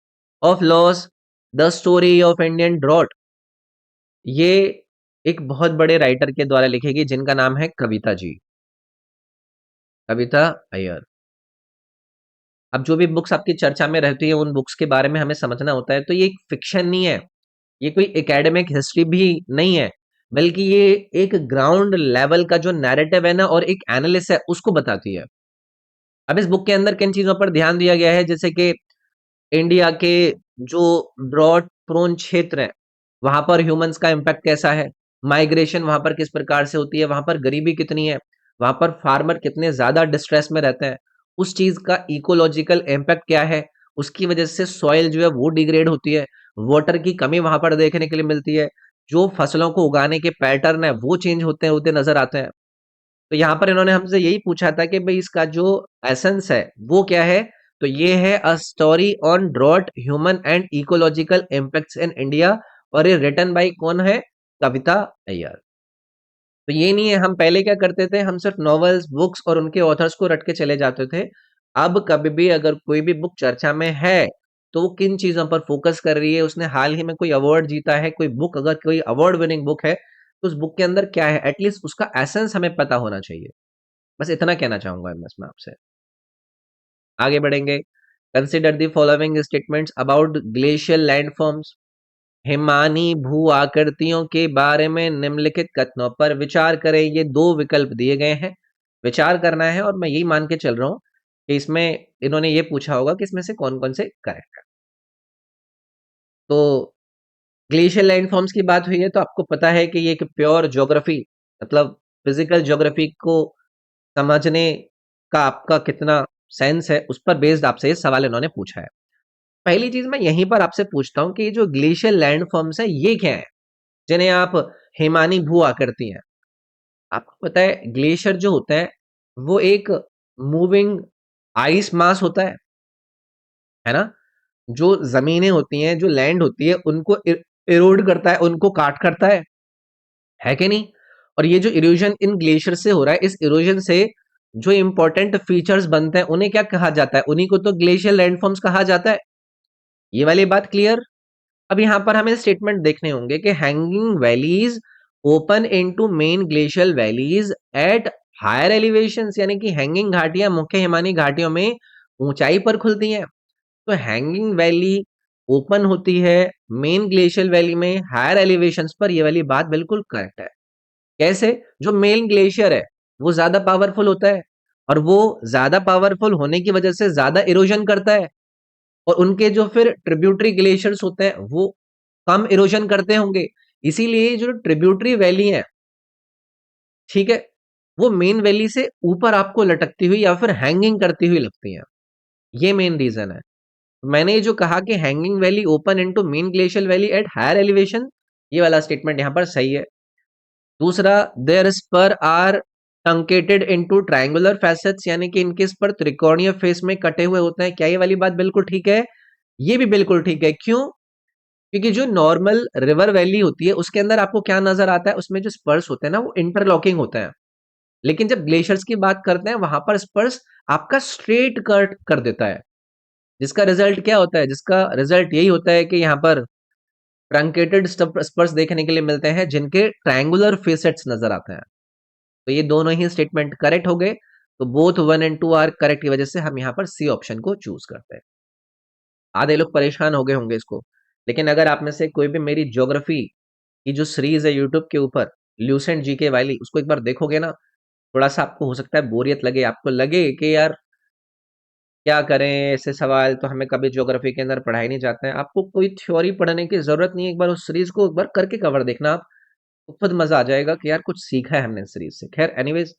of loss the story of Indian drought, ये एक बहुत बड़े राइटर के द्वारा लिखी गई, जिनका नाम है कविता जी, कविता अय्यर। अब जो भी बुक्स आपकी चर्चा में रहती है उन बुक्स के बारे में हमें समझना होता है। तो ये एक फिक्शन नहीं है, ये कोई एकेडमिक हिस्ट्री भी नहीं है, बल्कि ये एक ग्राउंड लेवल का जो नैरेटिव है ना, और एक एनालिसिस है, उसको बताती है। अब इस बुक के अंदर किन चीजों पर ध्यान दिया गया है, जैसे कि इंडिया के जो ड्रॉट प्रोन क्षेत्र है वहां पर ह्यूमंस का इम्पैक्ट कैसा है, माइग्रेशन वहां पर किस प्रकार से होती है, वहां पर गरीबी कितनी है, वहां पर फार्मर कितने ज्यादा डिस्ट्रेस में रहते हैं, उस चीज का इकोलॉजिकल इम्पैक्ट क्या है, उसकी वजह से सॉइल जो है वो डिग्रेड होती है, वाटर की कमी वहां पर देखने के लिए मिलती है, जो फसलों को उगाने के पैटर्न है वो चेंज होते नजर आते हैं। तो यहाँ पर इन्होंने हमसे यही पूछा था कि भाई इसका जो एसेंस है वो क्या है। तो ये है a story on drought human and ecological impacts in India, और ये रिटन बाय कौन है? कविता अय्यर। तो ये नहीं है, हम पहले क्या करते थे, हम सिर्फ नॉवेल्स बुक्स और उनके ऑथर्स को रट के चले जाते थे। अब कभी भी अगर कोई भी बुक चर्चा में है तो वो किन चीजों पर फोकस कर रही है, उसने हाल ही में कोई अवार्ड जीता है, कोई बुक अगर कोई अवार्ड विनिंग बुक है तो उस बुक के अंदर क्या है, एटलीस्ट उसका एसेंस हमें पता होना चाहिए। बस इतना कहना चाहूंगा मैं इसमें आपसे। आगे बढ़ेंगे। Consider the following statements about glacial landforms. Himani भू आकृतियों के बारे में निम्नलिखित कथनों पर विचार करें। ये दो विकल्प दिए गए हैं, विचार करना है, और मैं यही मान के चल रहा हूं कि इसमें इन्होंने ये पूछा होगा कि इसमें से कौन कौन से करेक्ट है। तो ग्लेशियल लैंडफॉर्म्स की बात हुई है तो आपको पता है कि ये एक प्योर ज्योग्राफी, मतलब फिजिकल ज्योग्राफी को समझने का आपका कितना सेंस है, उस पर बेस्ड आपसे ये सवाल इन्होंने पूछा है। पहली चीज मैं यहीं पर आपसे पूछता हूं कि ये जो ग्लेशियल लैंडफॉर्म्स है ये क्या है, जिन्हें आप हिमानी भू आकृति हैं। आपको पता है ग्लेशियर जो होता है वो एक मूविंग आइस मास होता है ना, जो जमीनें होती हैं, जो लैंड होती है, उनको इरोड करता है, उनको काट करता है कि नहीं। और ये जो इरोजन इन ग्लेशियर से हो रहा है, इस इरोजन से जो इंपॉर्टेंट फीचर्स बनते हैं उन्हें क्या कहा जाता है, उन्हीं को तो ग्लेशियल लैंडफॉर्म्स कहा जाता है। ये वाली बात क्लियर। अब यहां पर हमें स्टेटमेंट देखने होंगे कि hanging valleys open into main glacial valleys at higher elevations, यानी कि हैंगिंग घाटियां मुख्य हिमानी घाटियों में ऊंचाई पर खुलती हैं। तो हैंगिंग वैली ओपन होती है मेन ग्लेशियल वैली में हायर एलिवेशंस पर, ये वाली बात बिल्कुल करेक्ट है। कैसे? जो मेन ग्लेशियर है वो ज्यादा पावरफुल होता है, और वो ज्यादा पावरफुल होने की वजह से ज्यादा इरोजन करता है, और उनके जो फिर ट्रिब्यूटरी ग्लेशियर्स होते हैं वो कम इरोजन करते होंगे। इसीलिए जो ट्रिब्यूटरी वैली है, ठीक है, वो मेन वैली से ऊपर आपको लटकती हुई या फिर हैंगिंग करती हुई लगती है। ये मेन रीजन है। मैंने जो कहा कि hanging valley open into main glacial valley at higher elevation, ये वाला स्टेटमेंट यहां पर सही है। दूसरा, there spur are truncated into triangular facets, यानी कि इनके स्पर त्रिकोणीय फेस में कटे हुए होते हैं। क्या ये वाली बात बिल्कुल ठीक है? ये भी बिल्कुल ठीक है। क्यों? क्योंकि जो नॉर्मल रिवर वैली होती है उसके अंदर आपको क्या नजर आता है, उसमें जो स्पर्स होते हैं ना वो इंटरलॉकिंग होते हैं। लेकिन जब ग्लेशियर्स की बात करते हैं वहां पर स्पर्स आपका स्ट्रेट कट कर देता है, जिसका रिजल्ट क्या होता है? जिसका रिजल्ट यही होता है कि यहाँ पर ट्रंकेटेड स्पर्स देखने के लिए मिलते हैं जिनके ट्रायंगुलर फेसेट्स नजर आते हैं। तो ये दोनों ही स्टेटमेंट करेक्ट हो गए। तो बोथ 1 और 2 आर करेक्ट की वजह से हम यहाँ पर सी ऑप्शन को चूज करते हैं। आधे लोग परेशान हो गए होंगे इसको, लेकिन अगर आप में से कोई भी मेरी ज्योग्राफी की जो सीरीज है यूट्यूब के ऊपर, ल्यूसेंट जीके वाली, उसको एक बार देखोगे ना, थोड़ा सा आपको हो सकता है बोरियत लगे, आपको लगे कि यार क्या करें, ऐसे सवाल तो हमें कभी ज्योग्राफी के अंदर पढ़ाई नहीं जाते हैं। आपको कोई थ्योरी पढ़ने की जरूरत नहीं है, एक बार उस सीरीज को एक बार करके कवर देखना आप, तो खुद मजा आ जाएगा कि यार कुछ सीखा है हमने इस सीरीज से। खैर anyways,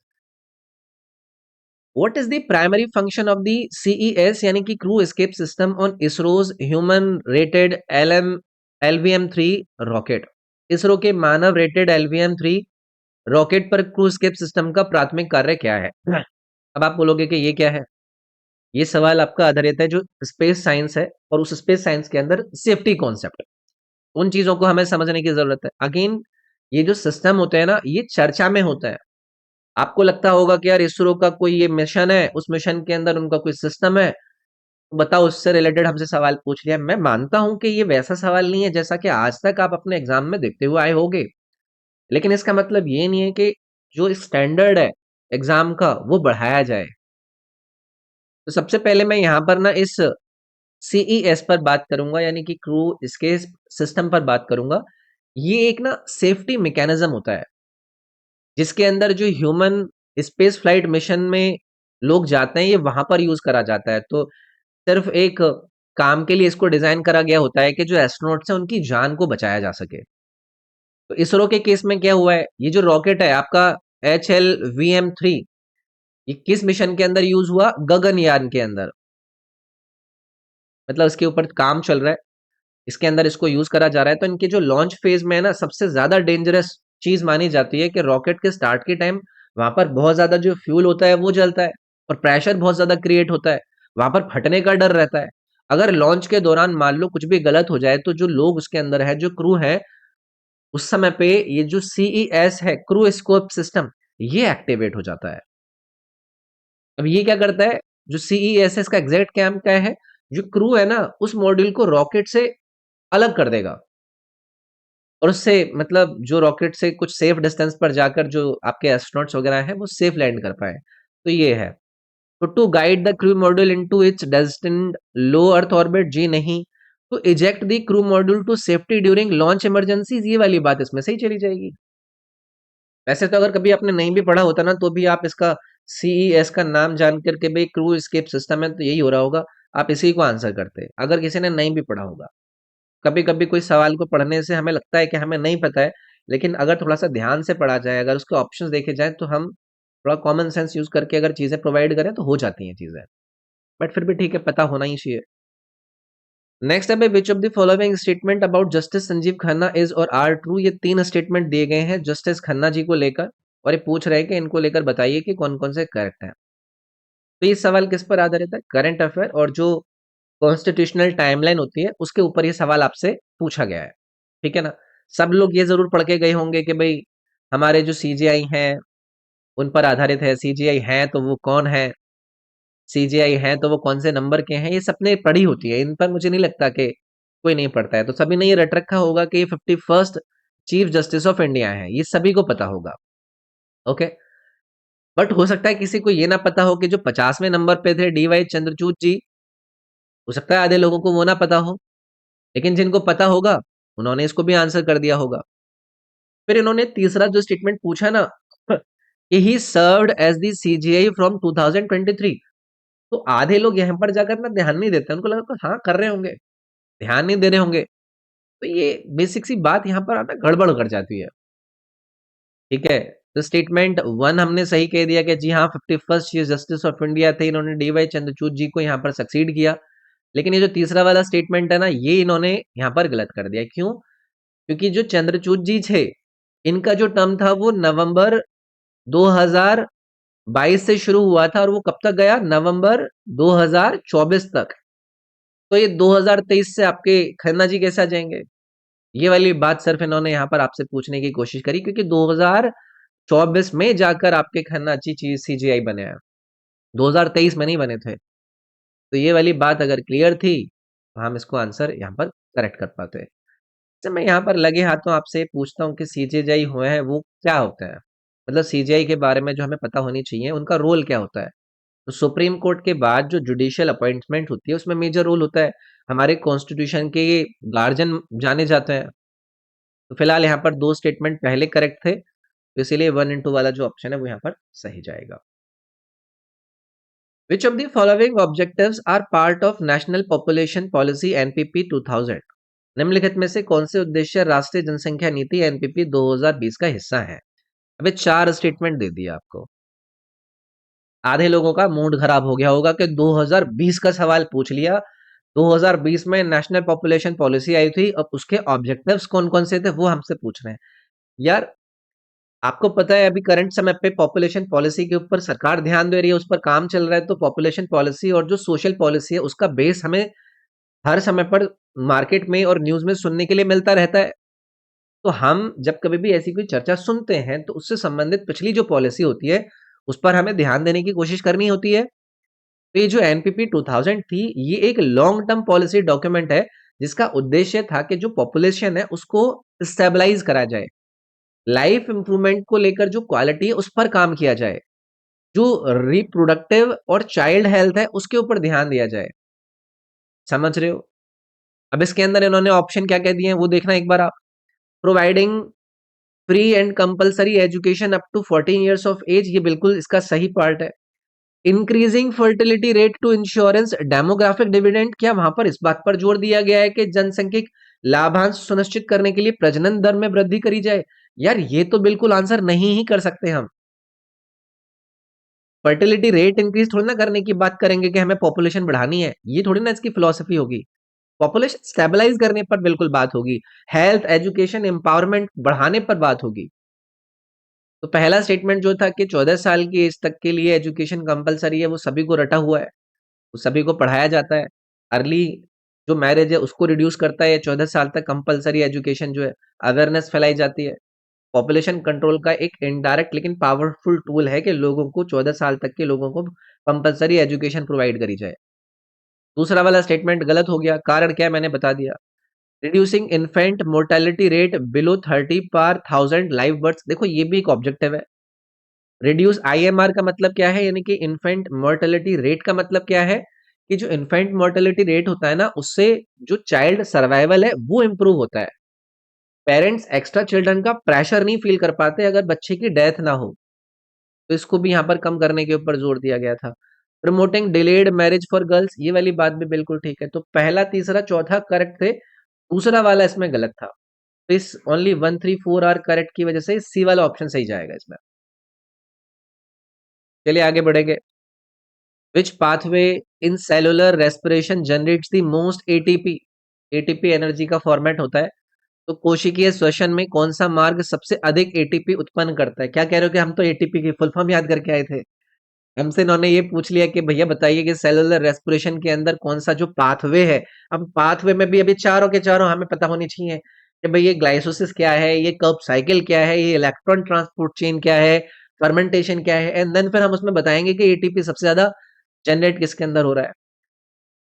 what is the primary function of the CES यानी कि crew escape system on ISRO's human rated LVM-3 rocket? ISRO के मानव रेटेड LVM-3 रॉकेट पर क्रू एस्केप सिस्टम का प्राथमिक कार्य क्या है? अब आप बोलोगे कि ये क्या है। ये सवाल आपका आधारित है जो स्पेस साइंस है, और उस स्पेस साइंस के अंदर सेफ्टी कॉन्सेप्ट, उन चीजों को हमें समझने की जरूरत है। अगेन, ये जो सिस्टम होते हैं ना, ये चर्चा में होता है। आपको लगता होगा कि यार इसरो का कोई ये मिशन है, उस मिशन के अंदर उनका कोई सिस्टम है, तो बताओ उससे रिलेटेड हमसे सवाल पूछ लिया। मैं मानता हूं कि ये वैसा सवाल नहीं है जैसा कि आज तक आप अपने एग्जाम में देखते हुए आए होगे, लेकिन इसका मतलब ये नहीं है कि जो स्टैंडर्ड है एग्जाम का वो बढ़ाया जाए। तो सबसे पहले मैं यहाँ पर ना इस सीईएस पर बात करूंगा, यानी कि क्रू इसके सिस्टम पर बात करूंगा। ये एक ना सेफ्टी मैकेनिज्म होता है जिसके अंदर जो ह्यूमन स्पेस फ्लाइट मिशन में लोग जाते हैं, ये वहां पर यूज करा जाता है। तो सिर्फ एक काम के लिए इसको डिजाइन करा गया होता है कि जो एस्ट्रोनॉट्स हैं उनकी जान को बचाया जा सके। तो इसरो के केस में क्या हुआ है, ये जो रॉकेट है आपका HLVM-3, ये किस मिशन के अंदर यूज हुआ? गगनयान के अंदर। मतलब इसके ऊपर काम चल रहा है, इसके अंदर इसको यूज करा जा रहा है। तो इनके जो लॉन्च फेज में है ना, सबसे ज्यादा डेंजरस चीज मानी जाती है कि रॉकेट के स्टार्ट के टाइम वहां पर बहुत ज्यादा जो फ्यूल होता है वो जलता है, और प्रेशर बहुत ज्यादा क्रिएट होता है, वहां पर फटने का डर रहता है। अगर लॉन्च के दौरान मान लो कुछ भी गलत हो जाए तो जो लोग उसके अंदर है, जो क्रू है, उस समय पे ये जो सीईएस है, क्रू स्कोप सिस्टम, ये एक्टिवेट हो जाता है। अब ये क्या करता है, जो सीईएस का एग्जैक्ट काम क्या है, जो क्रू है ना उस मॉड्यूल को रॉकेट से अलग कर देगा, और उससे मतलब जो रॉकेट से कुछ सेफ डिस्टेंस पर जाकर जो आपके एस्ट्रोनॉट्स वगैरह हैं वो सेफ लैंड कर पाए। तो ये है। तो to guide the crew module into its destined low earth orbit, जी नहीं। तो eject the crew module to safety during launch emergencies, ये वाली बात इसमें सही चली जाएगी। वैसे तो अगर कभी आपने नहीं भी पढ़ा होता ना, तो भी आप इसका सीईएस का नाम जान करके भाई क्रू एस्केप सिस्टम है तो यही हो रहा होगा, आप इसी को आंसर करते हैं अगर किसी ने नहीं भी पढ़ा होगा। कभी कभी कोई सवाल को पढ़ने से हमें लगता है कि हमें नहीं पता है, लेकिन अगर थोड़ा सा ध्यान से पढ़ा जाए, अगर उसके ऑप्शंस देखे जाए, तो हम थोड़ा कॉमन सेंस यूज करके अगर चीजें प्रोवाइड करें तो हो जाती हैं चीजें। बट फिर भी ठीक है, पता होना ही चाहिए। नेक्स्ट है, which of the following statement about justice Sanjeev Khanna is और आर ट्रू। ये 3 स्टेटमेंट दिए गए हैं जस्टिस खन्ना जी को लेकर, और ये पूछ रहे हैं कि इनको लेकर बताइए कि कौन कौन से करेक्ट है। तो ये सवाल किस पर आधारित है? करंट अफेयर और जो कॉन्स्टिट्यूशनल टाइमलाइन होती है उसके ऊपर ये सवाल आपसे पूछा गया है। ठीक है ना? सब लोग ये जरूर पढ़ के गए होंगे कि भाई हमारे जो सीजीआई हैं उन पर आधारित है, सीजीआई हैं तो वो कौन है, सीजीआई हैं तो वो कौन से नंबर के हैं, ये सबने पढ़ी होती है। इन पर मुझे नहीं लगता कि कोई नहीं पढ़ता है। तो सभी ने ये रट रखा होगा कि 51st chief justice of India है, ये सभी को पता होगा। ओके, बट हो सकता है किसी को ये ना पता हो कि जो 50वें नंबर पे थे डीवाई चंद्रचूड़ जी, हो सकता है आधे लोगों को वो ना पता हो, लेकिन जिनको पता होगा उन्होंने इसको भी आंसर कर दिया होगा। फिर इन्होंने तीसरा जो स्टेटमेंट पूछा ना कि he served as the CGI from 2023, तो आधे लोग यहाँ पर जाकर ना ध्यान नहीं देते, उनको लगा हाँ कर रहे होंगे, ध्यान नहीं दे रहे होंगे। तो ये बेसिक सी बात यहाँ पर हमें गड़बड़ कर जाती है। ठीक है, तो स्टेटमेंट 1 हमने सही कह दिया कि जी हाँ 51st chief justice of India थे, इन्होंने डीवाई चंद्रचूड़ जी को यहाँ पर सक्सीड किया। लेकिन ये जो तीसरा वाला स्टेटमेंट है ना, ये इन्होंने यहाँ पर गलत कर दिया। क्यों? क्योंकि जो चंद्रचूड़ जी थे, इनका जो टर्म था वो नवंबर 2022 से शुरू हुआ था और वो कब तक गया? नवंबर 2024 तक। तो ये 2023 से आपके खन्ना जी कैसे आ जाएंगे? ये वाली बात सिर्फ इन्होंने यहाँ पर आपसे पूछने की कोशिश करी, क्योंकि 2024 में जाकर आपके खन्ना जी चीज सीजीआई बने हैं, 2023 में नहीं बने थे। तो ये वाली बात अगर क्लियर थी तो हम इसको आंसर यहाँ पर करेक्ट कर पाते। अच्छा, मैं यहाँ पर लगे हाथों आपसे पूछता हूँ कि सीजेआई हुए हैं वो क्या होता है, मतलब सीजेआई के बारे में जो हमें पता होनी चाहिए, उनका रोल क्या होता है। तो सुप्रीम कोर्ट के बाद जो जुडिशियल अपॉइंटमेंट होती है उसमें मेजर रोल होता है। हमारे कॉन्स्टिट्यूशन के ये गार्जियन जाने जाते हैं। तो फिलहाल यहाँ पर 2 स्टेटमेंट पहले करेक्ट थे, तो इसीलिए 1 and 2 वाला जो ऑप्शन है वो यहाँ पर सही जाएगा। Which of the following objectives are part of national population policy NPP 2000। निम्नलिखित में से कौन से उद्देश्य राष्ट्रीय जनसंख्या नीति एनपीपी 2020 का हिस्सा है? अबे 4 स्टेटमेंट दे दिया आपको। आधे लोगों का मूड खराब हो गया होगा कि 2020 का सवाल पूछ लिया, 2020 में नेशनल पॉपुलेशन पॉलिसी आई थी, अब उसके ऑब्जेक्टिव्स कौन कौन से थे वो हमसे पूछ रहे हैं। यार, आपको पता है अभी करंट समय पे पॉपुलेशन पॉलिसी के ऊपर सरकार ध्यान दे रही है, उस पर काम चल रहा है। तो पॉपुलेशन पॉलिसी और जो सोशल पॉलिसी है उसका बेस हमें हर समय पर मार्केट में और न्यूज में सुनने के लिए मिलता रहता है। तो हम जब कभी भी ऐसी कोई चर्चा सुनते हैं तो उससे संबंधित पिछली जो पॉलिसी होती है उस पर हमें ध्यान देने की कोशिश करनी होती है। तो ये जो एनपीपी 2000 थी, ये एक लॉन्ग टर्म पॉलिसी डॉक्यूमेंट है जिसका उद्देश्य था कि जो पॉपुलेशन है उसको स्टेबलाइज करा जाए, लाइफ इंप्रूवमेंट को लेकर जो क्वालिटी है उस पर काम किया जाए, जो रिप्रोडक्टिव और चाइल्ड हेल्थ है उसके ऊपर ध्यान दिया जाए। समझ रहे हो? अब इसके अंदर इन्होंने ऑप्शन क्या क्या दिए हैं वो देखना एक बार आप। Providing free and compulsory education up to 14 years of age, ये बिल्कुल इसका सही पार्ट है। Increasing fertility rate to insurance demographic dividend, क्या वहां पर इस बात पर जोर दिया गया है कि जनसंख्यिक लाभांश सुनिश्चित करने के लिए प्रजनन दर में वृद्धि करी जाए? यार, ये तो बिल्कुल आंसर नहीं ही कर सकते हम। फर्टिलिटी रेट इंक्रीज थोड़ी ना करने की बात करेंगे कि हमें पॉपुलेशन बढ़ानी है, ये थोड़ी ना इसकी फिलॉसफी होगी। पॉपुलेशन स्टेबलाइज करने पर बिल्कुल बात होगी, हेल्थ एजुकेशन एम्पावरमेंट बढ़ाने पर बात होगी। तो पहला स्टेटमेंट जो था कि 14 साल की एज तक के लिए एजुकेशन कंपलसरी है, वो सभी को रटा हुआ है, वो सभी को पढ़ाया जाता है। अर्ली जो मैरिज है उसको रिड्यूस करता है, 14 साल तक कंपलसरी एजुकेशन जो है, अवेयरनेस फैलाई जाती है। पॉपुलेशन कंट्रोल का एक इनडायरेक्ट लेकिन पावरफुल टूल है कि लोगों को 14 साल तक के लोगों को कंपलसरी एजुकेशन प्रोवाइड करी जाए। दूसरा वाला स्टेटमेंट गलत हो गया, कारण क्या है मैंने बता दिया। Reducing infant mortality rate below 30 पर 1000 लाइव बर्थ, देखो ये भी एक ऑब्जेक्टिव है। रिड्यूस आईएमआर का मतलब क्या है, यानी कि इन्फेंट मोर्टेलिटी रेट का मतलब क्या है कि जो इन्फेंट मोर्टेलिटी रेट होता है ना, उससे जो चाइल्ड सर्वाइवल है वो इंप्रूव होता है। पेरेंट्स एक्स्ट्रा चिल्ड्रन का प्रेशर नहीं फील कर पाते अगर बच्चे की डेथ ना हो, तो इसको भी यहाँ पर कम करने के ऊपर जोर दिया गया था। Promoting delayed marriage for girls, ये वाली बात भी बिल्कुल ठीक है। तो पहला तीसरा चौथा करेक्ट थे, दूसरा वाला इसमें गलत था। तो इस ओनली 1 3 4 आर करेक्ट की वजह से सी वाला ऑप्शन सही जाएगा इसमें। चलिए आगे बढ़ेंगे। Which pathway in cellular respiration generates the most ATP, ATP energy का फॉर्मेट होता है। तो कोशिकीय श्वसन में कौन सा मार्ग सबसे अधिक एटीपी उत्पन्न करता है? क्या कह रहे हो कि हम तो एटीपी की फुल फॉर्म याद करके आए थे। हमसे इन्होंने ये पूछ लिया कि भैया बताइए कि सेलुलर रेस्पिरेशन के अंदर कौन सा जो पाथवे है। अब पाथवे में भी अभी चारों के चारों हमें पता होनी चाहिए कि भाई ये ग्लाइसोसिस क्या है, ये कर्ब साइकिल क्या है, ये इलेक्ट्रॉन ट्रांसपोर्ट चेन क्या है, फर्मेंटेशन क्या है, एंड देन फिर हम उसमें बताएंगे कि एटीपी सबसे ज्यादा जनरेट किसके अंदर हो रहा है।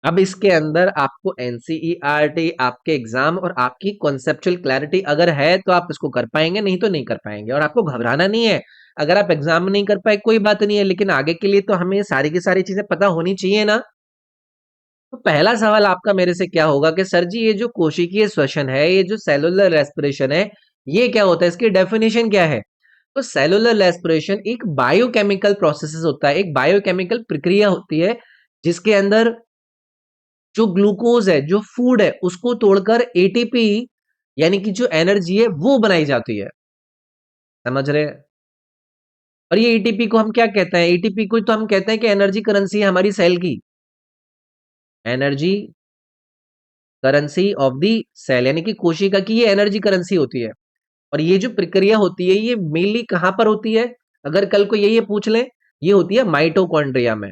अब इसके अंदर आपको एनसीईआरटी, आपके एग्जाम और आपकी कॉन्सेप्चुअल क्लैरिटी अगर है तो आप इसको कर पाएंगे, नहीं तो नहीं कर पाएंगे। और आपको घबराना नहीं है, अगर आप एग्जाम में नहीं कर पाए कोई बात नहीं है, लेकिन आगे के लिए तो हमें सारी की सारी चीजें पता होनी चाहिए ना। तो पहला सवाल आपका मेरे से क्या होगा कि सर जी ये जो कोशिकीय श्वसन है, ये जो सेलुलर रेस्पिरेशन है, ये क्या होता है, इसकी डेफिनेशन क्या है? तो सेलुलर रेस्पिरेशन एक बायोकेमिकल प्रोसेस होता है, एक बायोकेमिकल प्रक्रिया होती है जिसके अंदर जो ग्लूकोज है, जो फूड है, उसको तोड़कर एटीपी यानी कि जो एनर्जी है वो बनाई जाती है। समझ रहे हैं? और ये एटीपी को हम क्या कहते हैं? एटीपी को तो हम कहते हैं कि एनर्जी करेंसी है हमारी सेल की, energy currency of the cell, यानी कि कोशिका की ये एनर्जी करेंसी होती है। और ये जो प्रक्रिया होती है ये मेनली कहां पर होती है? अगर कल को ये पूछ लें, ये होती है माइटोकॉन्ड्रिया में।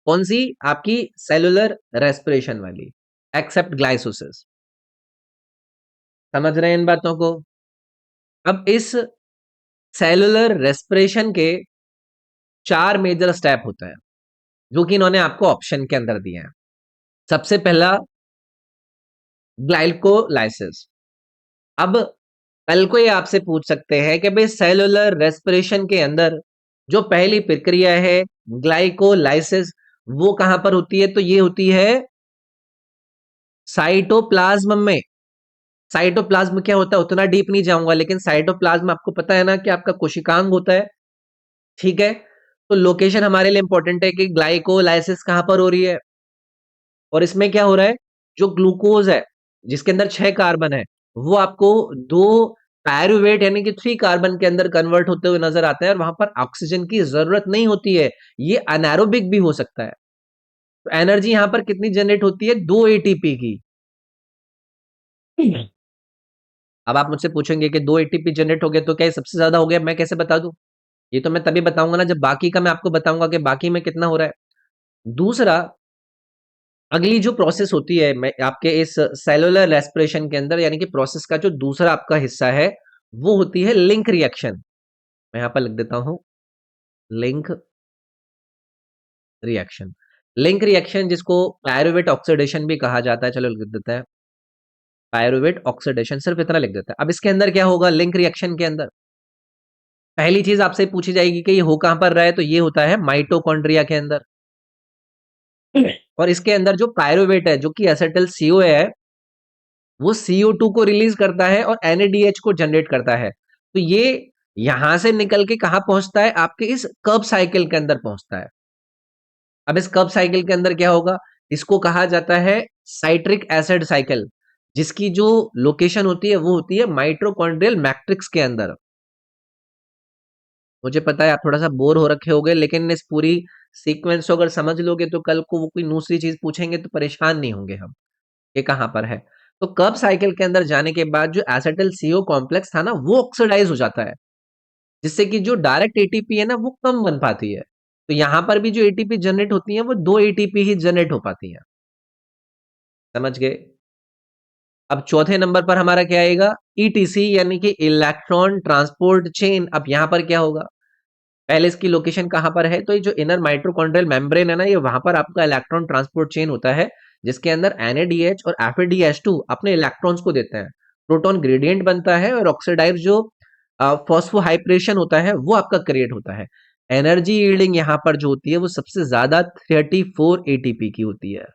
कौन सी? आपकी सेलुलर रेस्पिरेशन वाली, एक्सेप्ट ग्लाइसोसिस। समझ रहे हैं इन बातों को? अब इस सेलुलर रेस्पिरेशन के 4 मेजर स्टेप होते हैं जो कि इन्होंने आपको ऑप्शन के अंदर दिए हैं। सबसे पहला ग्लाइकोलाइसिस। अब कल को ये आपसे पूछ सकते हैं कि भाई सेलुलर रेस्पिरेशन के अंदर जो पहली प्रक्रिया है ग्लाइकोलाइसिस, वो कहां पर होती है? तो ये होती है साइटोप्लाज्म में। साइटोप्लाज्म क्या होता है उतना डीप नहीं जाऊंगा, लेकिन साइटोप्लाज्म आपको पता है ना कि आपका कोशिकांग होता है, ठीक है। तो लोकेशन हमारे लिए इंपॉर्टेंट है कि ग्लाइकोलाइसिस कहां पर हो रही है। और इसमें क्या हो रहा है, जो ग्लूकोज है जिसके अंदर 6 कार्बन है, वो आपको 2 पायरुवेट यानी कि 3 कार्बन के अंदर कन्वर्ट होते हुए नजर आता है, और वहां पर ऑक्सीजन की जरूरत नहीं होती है। ये अनारोबिक भी हो सकता है। तो एनर्जी यहां पर कितनी जनरेट होती है? 2 एटीपी की। अब आप मुझसे पूछेंगे कि 2 एटीपी जनरेट हो गया तो क्या ये सबसे ज्यादा हो गया? मैं कैसे बता दूं? ये तो मैं तभी बताऊंगा ना जब बाकी का मैं आपको बताऊंगा कि बाकी में कितना हो रहा है। दूसरा, अगली जो प्रोसेस होती है मैं आपके इस सेलुलर रेस्पिरेशन के अंदर, यानी कि प्रोसेस का जो दूसरा आपका हिस्सा है, वो होती है लिंक रिएक्शन। मैं यहां पर लिख देता हूं, लिंक रिएक्शन। लिंक रिएक्शन जिसको पायरुवेट ऑक्सीडेशन भी कहा जाता है, चलो लिख देते हैं पायरुवेट ऑक्सीडेशन, सिर्फ इतना लिख देते हैं। अब इसके अंदर क्या होगा? लिंक रिएक्शन के अंदर पहली चीज आपसे पूछी जाएगी कि ये हो कहां पर रहा है, तो ये होता है माइटोकॉन्ड्रिया के अंदर। और इसके अंदर जो पायरुवेट है जो कि एसिटिल सीओ है, वो CO2 को रिलीज करता है और NADH को जनरेट करता है। तो ये यहां से निकल के कहां पहुंचता है? आपके इस कर्ब साइकिल के अंदर पहुंचता है। अब इस कर्ब साइकिल के अंदर क्या होगा? इसको कहा जाता है साइट्रिक एसिड साइकिल, जिसकी जो लोकेशन होती है वो होती है माइटोकॉन्ड्रियल मैट्रिक्स के अंदर। मुझे पता है आप थोड़ा सा बोर हो रखे होगे, लेकिन इस पूरी सीक्वेंस को अगर समझ लोगे तो कल को वो कोई दूसरी चीज पूछेंगे तो परेशान नहीं होंगे हम, ये कहां पर है। तो कर्ब साइकिल के अंदर जाने के बाद जो एसिटिल सीओ कॉम्प्लेक्स था ना, वो ऑक्सीडाइज हो जाता है, जिससे कि जो डायरेक्ट एटीपी है ना वो कम बन पाती है। तो यहां पर भी जो एटीपी जनरेट होती है वो 2 एटीपी ही जनरेट हो पाती है। समझ गए? अब चौथे नंबर पर हमारा क्या आएगा? ईटीसी यानी कि इलेक्ट्रॉन ट्रांसपोर्ट चेन। अब यहां पर क्या होगा? पहले इसकी लोकेशन कहां पर है? तो ये जो इनर माइटोकॉन्ड्रियल मेम्ब्रेन है ना, ये वहां पर आपका इलेक्ट्रॉन ट्रांसपोर्ट चेन होता है, जिसके अंदर NADH और FADH2 अपने इलेक्ट्रॉन्स को देते हैं, प्रोटॉन ग्रेडियंट बनता है और ऑक्सीडाइज जो फॉस्फोहाइड्रेशन होता है वो आपका क्रिएट होता है। एनर्जी यील्डिंग यहाँ पर जो होती है वो सबसे ज्यादा 34 एटीपी की होती है।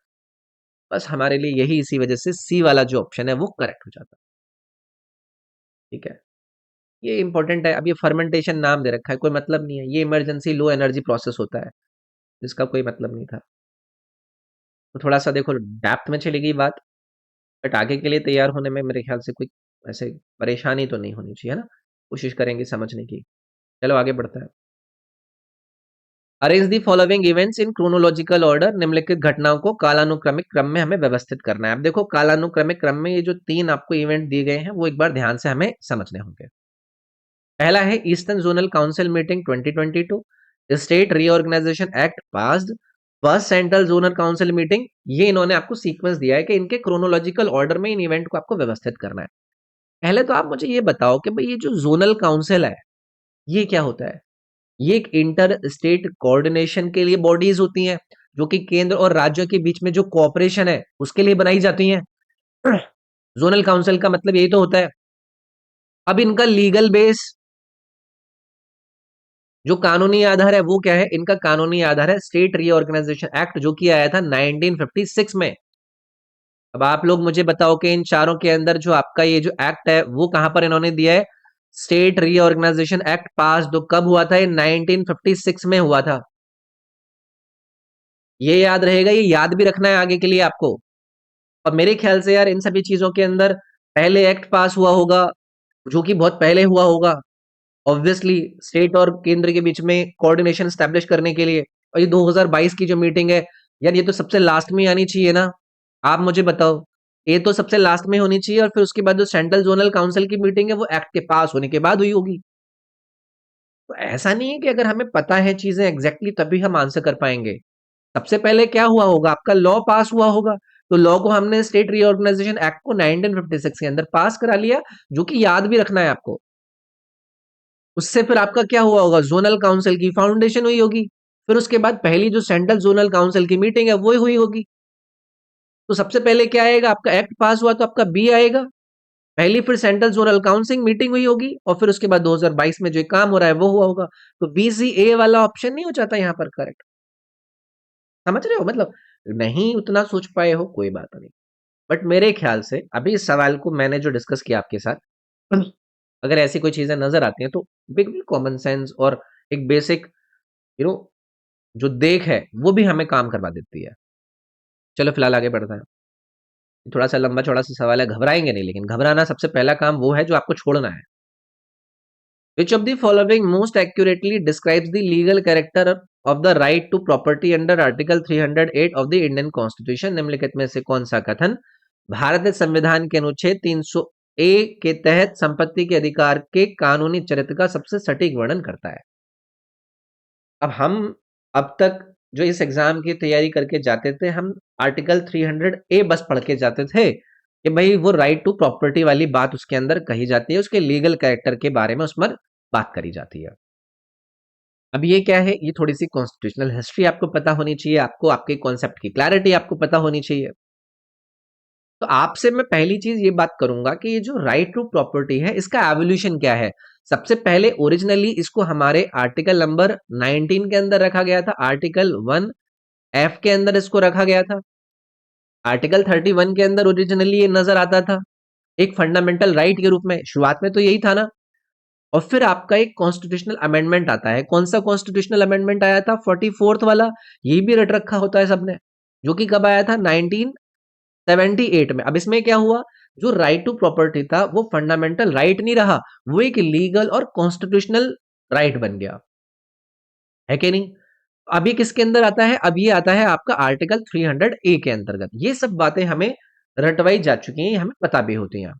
बस हमारे लिए यही इसी वजह से सी वाला जो ऑप्शन है वो करेक्ट हो जाता है। ठीक है, ये इंपॉर्टेंट है। अब ये फर्मेंटेशन नाम दे रखा है, कोई मतलब नहीं है, ये इमरजेंसी लो एनर्जी प्रोसेस होता है, जिसका कोई मतलब नहीं था। तो थोड़ा सा देखो डेप्थ में चली गई बात, बट आगे के लिए तैयार होने में मेरे ख्याल से कोई ऐसे परेशानी तो नहीं होनी चाहिए, है ना। कोशिश करेंगे समझने की। चलो आगे बढ़ता है। Arrange the following events in chronological order, निम्नलिखित घटनाओं को कालानुक्रमिक क्रम में हमें व्यवस्थित करना है। अब देखो कालानुक्रमिक क्रम में ये जो तीन आपको इवेंट दिए गए हैं वो एक बार ध्यान से हमें समझने होंगे। पहला है eastern zonal council meeting 2022, state reorganisation act passed, first central zonal council meeting. ये इन्होंने आपको सीक्वेंस दिया है कि इनके क्रोनोलॉजिकल ऑर्डर में इन इवेंट को आपको व्यवस्थित करना है। पहले तो आप मुझे ये बताओ कि भाई ये जो जोनल काउंसिल है ये क्या होता है। ये एक इंटर स्टेट कोऑर्डिनेशन के लिए बॉडीज होती हैं, जो कि केंद्र और राज्यों के बीच में जो कोऑपरेशन है उसके लिए बनाई जाती हैं। जोनल काउंसिल का मतलब यही तो होता है। अब इनका लीगल बेस, जो कानूनी आधार है वो क्या है, इनका कानूनी आधार है स्टेट रीऑर्गेनाइजेशन एक्ट, जो कि आया था 1956 में। अब आप लोग मुझे बताओ कि इन चारों के अंदर जो आपका ये जो एक्ट है वो कहां पर इन्होंने दिया है। स्टेट रीऑर्गेनाइजेशन एक्ट पास तो कब हुआ था, ये 1956 में हुआ था। ये याद रहेगा, ये याद भी रखना है आगे के लिए आपको। और मेरे ख्याल से यार इन सभी चीजों के अंदर पहले एक्ट पास हुआ होगा, जो कि बहुत पहले हुआ होगा ऑब्वियसली, स्टेट और केंद्र के बीच में कोऑर्डिनेशन स्टैब्लिश करने के लिए। और ये 2022 की जो मीटिंग है यार, ये तो सबसे लास्ट में आनी चाहिए ना। आप मुझे बताओ, ये तो सबसे लास्ट में होनी चाहिए और फिर उसके बाद जो सेंट्रल जोनल काउंसिल की मीटिंग है वो एक्ट के पास होने के बाद हुई होगी। तो ऐसा नहीं है कि अगर हमें पता है चीजें एग्जैक्टली तभी हम आंसर कर पाएंगे। सबसे पहले क्या हुआ होगा, आपका लॉ पास हुआ होगा। तो लॉ को हमने स्टेट रीऑर्गेनाइजेशन एक्ट को 1956 के अंदर पास करा लिया, जो कि याद भी रखना है आपको। उससे फिर आपका क्या हुआ होगा, जोनल काउंसिल की फाउंडेशन हुई होगी। फिर उसके बाद पहली जो सेंट्रल जोनल काउंसिल की मीटिंग है वो हुई होगी। तो सबसे पहले क्या आएगा, आपका एक्ट पास हुआ तो आपका बी आएगा। पहली फिर सेंट्रल जोनल काउंसिल मीटिंग हुई होगी और फिर उसके बाद 2022 में जो काम हो रहा है वो हुआ होगा। तो बी सी ए वाला ऑप्शन नहीं हो जाता यहाँ पर करेक्ट। समझ रहे हो मतलब, नहीं उतना सोच पाए हो कोई बात नहीं। बट मेरे ख्याल से अभी इस सवाल को मैंने जो डिस्कस किया आपके साथ, अगर ऐसी कोई चीजें नजर आती हैं तो बिल्कुल कॉमन सेंस और एक बेसिक यू नो जो देख है वो भी हमें काम करवा देती है। चलो फिलहाल आगे बढ़ता है। थोड़ा सा लंबा चौड़ा सा सवाल है, घबराएंगे नहीं, लेकिन घबराना सबसे पहला काम वो है जो आपको छोड़ना है। Which of the following most accurately describes the legal character of the right to property under article 308 of the Indian constitution, निम्नलिखित में से कौन सा कथन भारतीय संविधान के अनुच्छेद 300 ए के तहत संपत्ति के अधिकार के कानूनी चरित्र का सबसे सटीक वर्णन करता है। अब हम अब तक जो इस एग्जाम की तैयारी करके जाते थे, हम आर्टिकल 300 ए बस पढ़ के जाते थे कि भाई वो राइट टू प्रॉपर्टी वाली बात उसके अंदर कही जाती है, उसके लीगल कैरेक्टर के बारे में उसमें बात करी जाती है। अब ये क्या है, ये थोड़ी सी कॉन्स्टिट्यूशनल हिस्ट्री आपको पता होनी चाहिए, आपको आपके कॉन्सेप्ट की क्लैरिटी आपको पता होनी चाहिए। तो आपसे मैं पहली चीज ये बात करूंगा कि ये जो राइट टू प्रॉपर्टी है इसका एवोल्यूशन क्या है। सबसे पहले ओरिजिनली इसको हमारे आर्टिकल नंबर 19 के अंदर रखा गया था, आर्टिकल 1 एफ के अंदर इसको रखा गया था। आर्टिकल 31 के अंदर ओरिजिनली ये नजर आता था एक फंडामेंटल राइट के रूप में, शुरुआत में तो यही था ना। और फिर आपका एक कॉन्स्टिट्यूशनल अमेंडमेंट आता है, कौन सा कॉन्स्टिट्यूशनल अमेंडमेंट आया था, 44th वाला। ये भी रट रखा होता है सबने, जो कि कब आया था, 1978 में। अब इसमें क्या हुआ, जो राइट टू प्रॉपर्टी था वो फंडामेंटल राइट नहीं रहा, वो एक लीगल और कॉन्स्टिट्यूशनल राइट बन गया, है कि नहीं। अब ये किसके अंदर आता है, अब ये आता है आपका आर्टिकल 300 ए के अंतर्गत। ये सब बातें हमें रटवाई जा चुकी हैं, हमें पता भी होती हैं।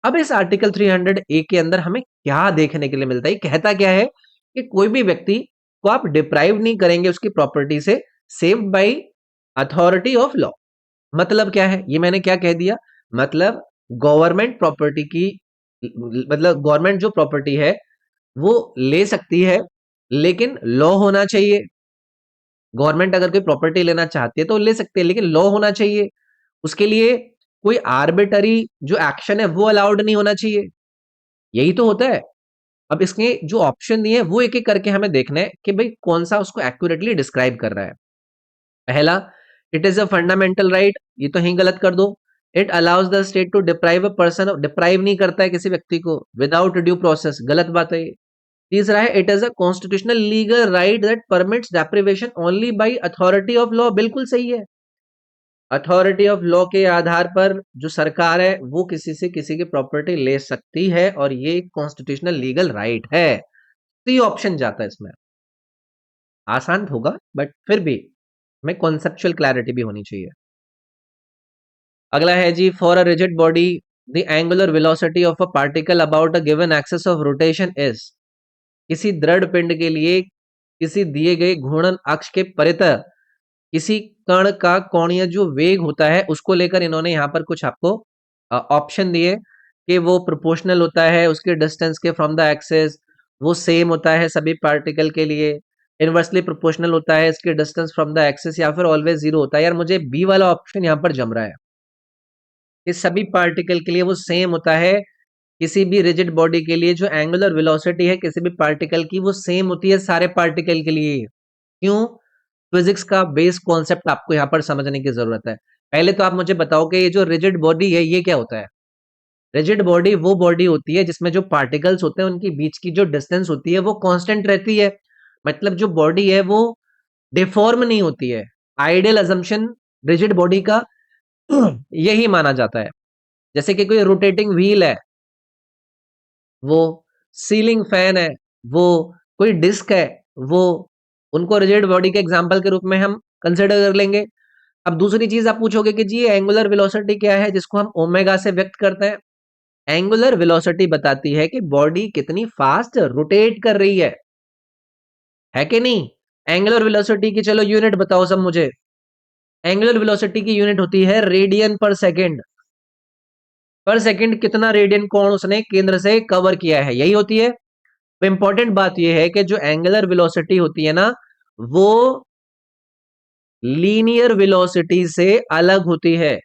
अब इस आर्टिकल 300 ए के अंदर हमें क्या देखने के लिए मिलता है, कहता क्या है कि कोई भी व्यक्ति को आप डिप्राइव नहीं करेंगे उसकी प्रॉपर्टी से, save by authority of law. मतलब क्या है, ये मैंने क्या कह दिया, मतलब गवर्नमेंट प्रॉपर्टी की, मतलब गवर्नमेंट जो प्रॉपर्टी है वो ले सकती है, लेकिन लॉ होना चाहिए। गवर्नमेंट अगर कोई प्रॉपर्टी लेना चाहती है तो ले सकते हैं, लेकिन लॉ होना चाहिए। उसके लिए कोई आर्बिटरी जो एक्शन है वो अलाउड नहीं होना चाहिए। यही तो होता है। अब इसके जो ऑप्शन दिए हैं वो एक एक करके हमें देखना है कि भाई कौन सा उसको एक्यूरेटली डिस्क्राइब कर रहा है। पहला, it is a fundamental right, ये तो ही गलत कर दो। It allows the state to deprive a person, deprive नहीं करता है किसी व्यक्ति को विदाउट ड्यू प्रोसेस, गलत बात है ये। तीसरा है, it is a constitutional legal right that permits deprivation only by authority of law, बिल्कुल सही है। अथॉरिटी ऑफ लॉ के आधार पर जो सरकार है वो किसी से किसी की प्रॉपर्टी ले सकती है और ये कॉन्स्टिट्यूशनल लीगल राइट है। तो ये ऑप्शन जाता है इसमें। आसान होगा बट फिर भी हमें कॉन्सेप्चुअल क्लैरिटी भी होनी चाहिए। अगला है जी, for a rigid body the angular velocity of a particle about a given axis of rotation is, किसी दृढ़ पिंड के लिए किसी दिए गए घूर्णन अक्ष के परितः किसी कण का कोणीय जो वेग होता है उसको लेकर इन्होंने यहाँ पर कुछ आपको ऑप्शन दिए कि वो प्रोपोर्शनल होता है उसके डिस्टेंस के फ्रॉम द एक्सिस, वो सेम होता है सभी पार्टिकल के लिए, इनवर्सली प्रोपोर्शनल होता है इसके डिस्टेंस फ्रॉम द एक्सिस, या फिर ऑलवेज जीरो होता है। यार मुझे बी वाला ऑप्शन यहाँ पर जम रहा है कि सभी पार्टिकल के लिए वो सेम होता है। किसी भी रिजिड बॉडी के लिए जो एंगुलर वेलोसिटी है किसी भी पार्टिकल की वो सेम होती है सारे पार्टिकल के लिए। क्यों? फिजिक्स का बेस कॉन्सेप्ट आपको यहाँ पर समझने की जरूरत है। पहले तो आप मुझे बताओ कि ये जो रिजिड बॉडी है ये क्या होता है? रिजिड बॉडी वो बॉडी होती है जिसमें जो पार्टिकल्स होते हैं उनके बीच की जो डिस्टेंस होती है वो कांस्टेंट रहती है। मतलब जो बॉडी है वो डिफॉर्म नहीं होती है। आइडियल अजम्पशन रिजिड बॉडी का यही माना जाता है। जैसे कि कोई रोटेटिंग व्हील है, वो सीलिंग फैन है, वो कोई डिस्क है, वो उनको रिजिड बॉडी के एग्जांपल के रूप में हम कंसिडर कर लेंगे। अब दूसरी चीज आप पूछोगे कि जी एंगुलर वेलोसिटी क्या है जिसको हम ओमेगा से व्यक्त करते हैं। एंगुलर वेलोसिटी बताती है कि बॉडी कितनी फास्ट रोटेट कर रही है कि नहीं? एंगुलर वेलोसिटी की चलो यूनिट बताओ सब मुझे। एंगुलर वेलोसिटी की यूनिट होती है रेडियन पर सेकेंड। पर सेकेंड कितना रेडियन कोण उसने केंद्र से कवर किया है, यही होती है। तो इंपॉर्टेंट बात यह है कि जो एंगुलर वेलोसिटी होती है ना वो लीनियर वेलोसिटी से अलग होती है।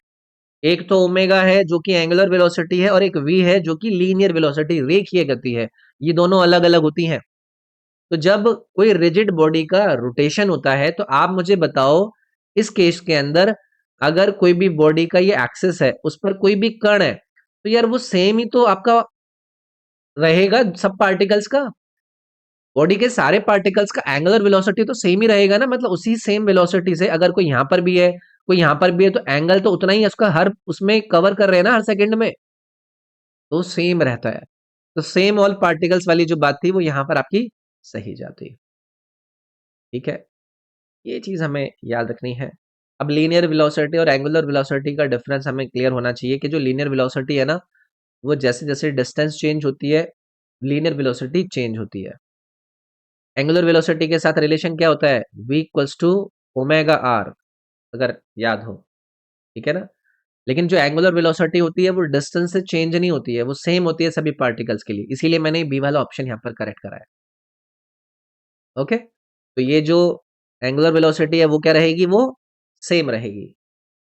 एक तो ओमेगा है जो कि एंगुलर वेलोसिटी है और एक वी है जो कि लीनियर वेलोसिटी रेखीय गति है। ये दोनों अलग अलग होती हैं। तो जब कोई रिजिड बॉडी का रोटेशन होता है तो आप मुझे बताओ इस केस के अंदर अगर कोई भी बॉडी का ये एक्सिस है उस पर कोई भी कण है तो यार वो सेम ही तो आपका रहेगा सब पार्टिकल्स का। बॉडी के सारे पार्टिकल्स का एंगुलर वेलोसिटी तो सेम ही रहेगा ना। मतलब उसी सेम वेलोसिटी से अगर कोई यहां पर भी है कोई यहां पर भी है तो एंगल तो उतना ही उसका हर उसमें कवर कर रहे हैं ना हर सेकंड में, तो सेम रहता है। तो सेम ऑल पार्टिकल्स वाली जो बात थी वो यहां पर आपकी सही जाती। ठीक है, ये चीज हमें याद रखनी है। अब लीनियर वेलोसिटी और एंगुलर वेलोसिटी का डिफरेंस हमें क्लियर होना चाहिए कि जो लीनियर वेलोसिटी है ना वो जैसे जैसे डिस्टेंस चेंज होती है लीनियर वेलोसिटी चेंज होती है। एंगुलर वेलोसिटी के साथ रिलेशन क्या होता है? v equals to omega R, अगर याद हो। ठीक है ना? लेकिन जो एंगुलर वेलोसिटी होती है वो डिस्टेंस से चेंज नहीं होती है, वो सेम होती है सभी पार्टिकल्स के लिए, इसीलिए मैंने बी वाला ऑप्शन यहाँ पर करेक्ट कराया। ओके, तो ये जो एंगुलर वेलोसिटी है वो क्या रहेगी? वो सेम रहेगी।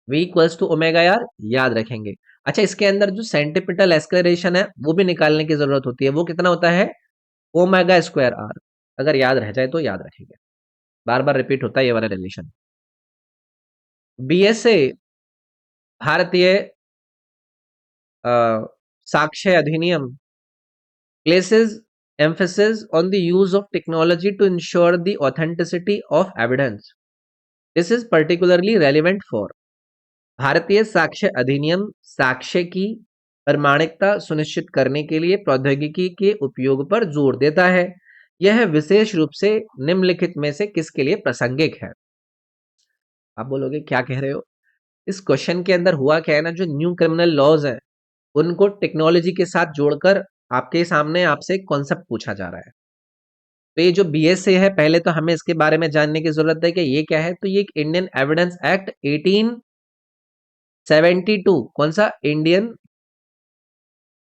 v equals to omega R, याद रखेंगे। अच्छा, इसके अंदर जो सेंटीपिटल एक्सेलरेशन है वो भी निकालने की जरूरत होती है। वो कितना होता है? Omega square R. अगर याद रह जाए तो याद रखेंगे, बार बार रिपीट होता है ये वाला रिलेशन। बीएसए भारतीय साक्ष्य अधिनियम places emphasis on the use of technology to ensure the authenticity of evidence. This is particularly relevant for भारतीय साक्ष्य अधिनियम साक्ष्य की प्रमाणिकता सुनिश्चित करने के लिए प्रौद्योगिकी के उपयोग पर जोर देता है। यह विशेष रूप से निम्नलिखित में से किसके लिए प्रासंगिक है? आप बोलोगे क्या कह रहे हो? इस क्वेश्चन के अंदर हुआ क्या है ना, जो न्यू क्रिमिनल लॉज है उनको टेक्नोलॉजी के साथ जोड़कर आपके सामने आपसे कॉन्सेप्ट पूछा जा रहा है। तो ये जो बीएसए है पहले तो हमें इसके बारे में जानने की जरूरत है कि ये क्या है। तो ये एक इंडियन एविडेंस एक्ट 1872, कौन सा? इंडियन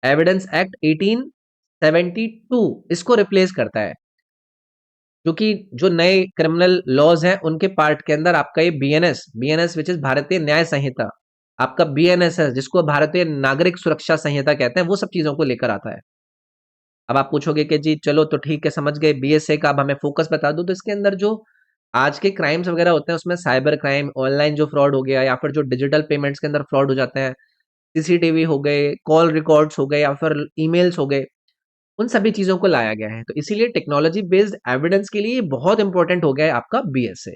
एविडेंस एक्ट 1872 इसको रिप्लेस करता है। क्योंकि जो नए क्रिमिनल लॉज हैं उनके पार्ट के अंदर आपका ये बीएनएस विच इज भारतीय न्याय संहिता, आपका बीएनएस है जिसको भारतीय नागरिक सुरक्षा संहिता कहते हैं, वो सब चीजों को लेकर आता है। अब आप पूछोगे कि जी चलो तो ठीक है, समझ गए बीएसए का, अब हमें फोकस बता दो। तो इसके अंदर जो आज के क्राइम्स वगैरह होते हैं उसमें साइबर क्राइम, ऑनलाइन जो फ्रॉड हो गया, या फिर जो डिजिटल पेमेंट्स के अंदर फ्रॉड हो जाते हैं, सीसीटीवी हो गए, कॉल रिकॉर्ड्स हो गए, या फिर ईमेल्स हो गए, उन सभी चीजों को लाया गया है। तो इसीलिए टेक्नोलॉजी बेस्ड एविडेंस के लिए बहुत इंपॉर्टेंट हो गया है आपका बीएसए।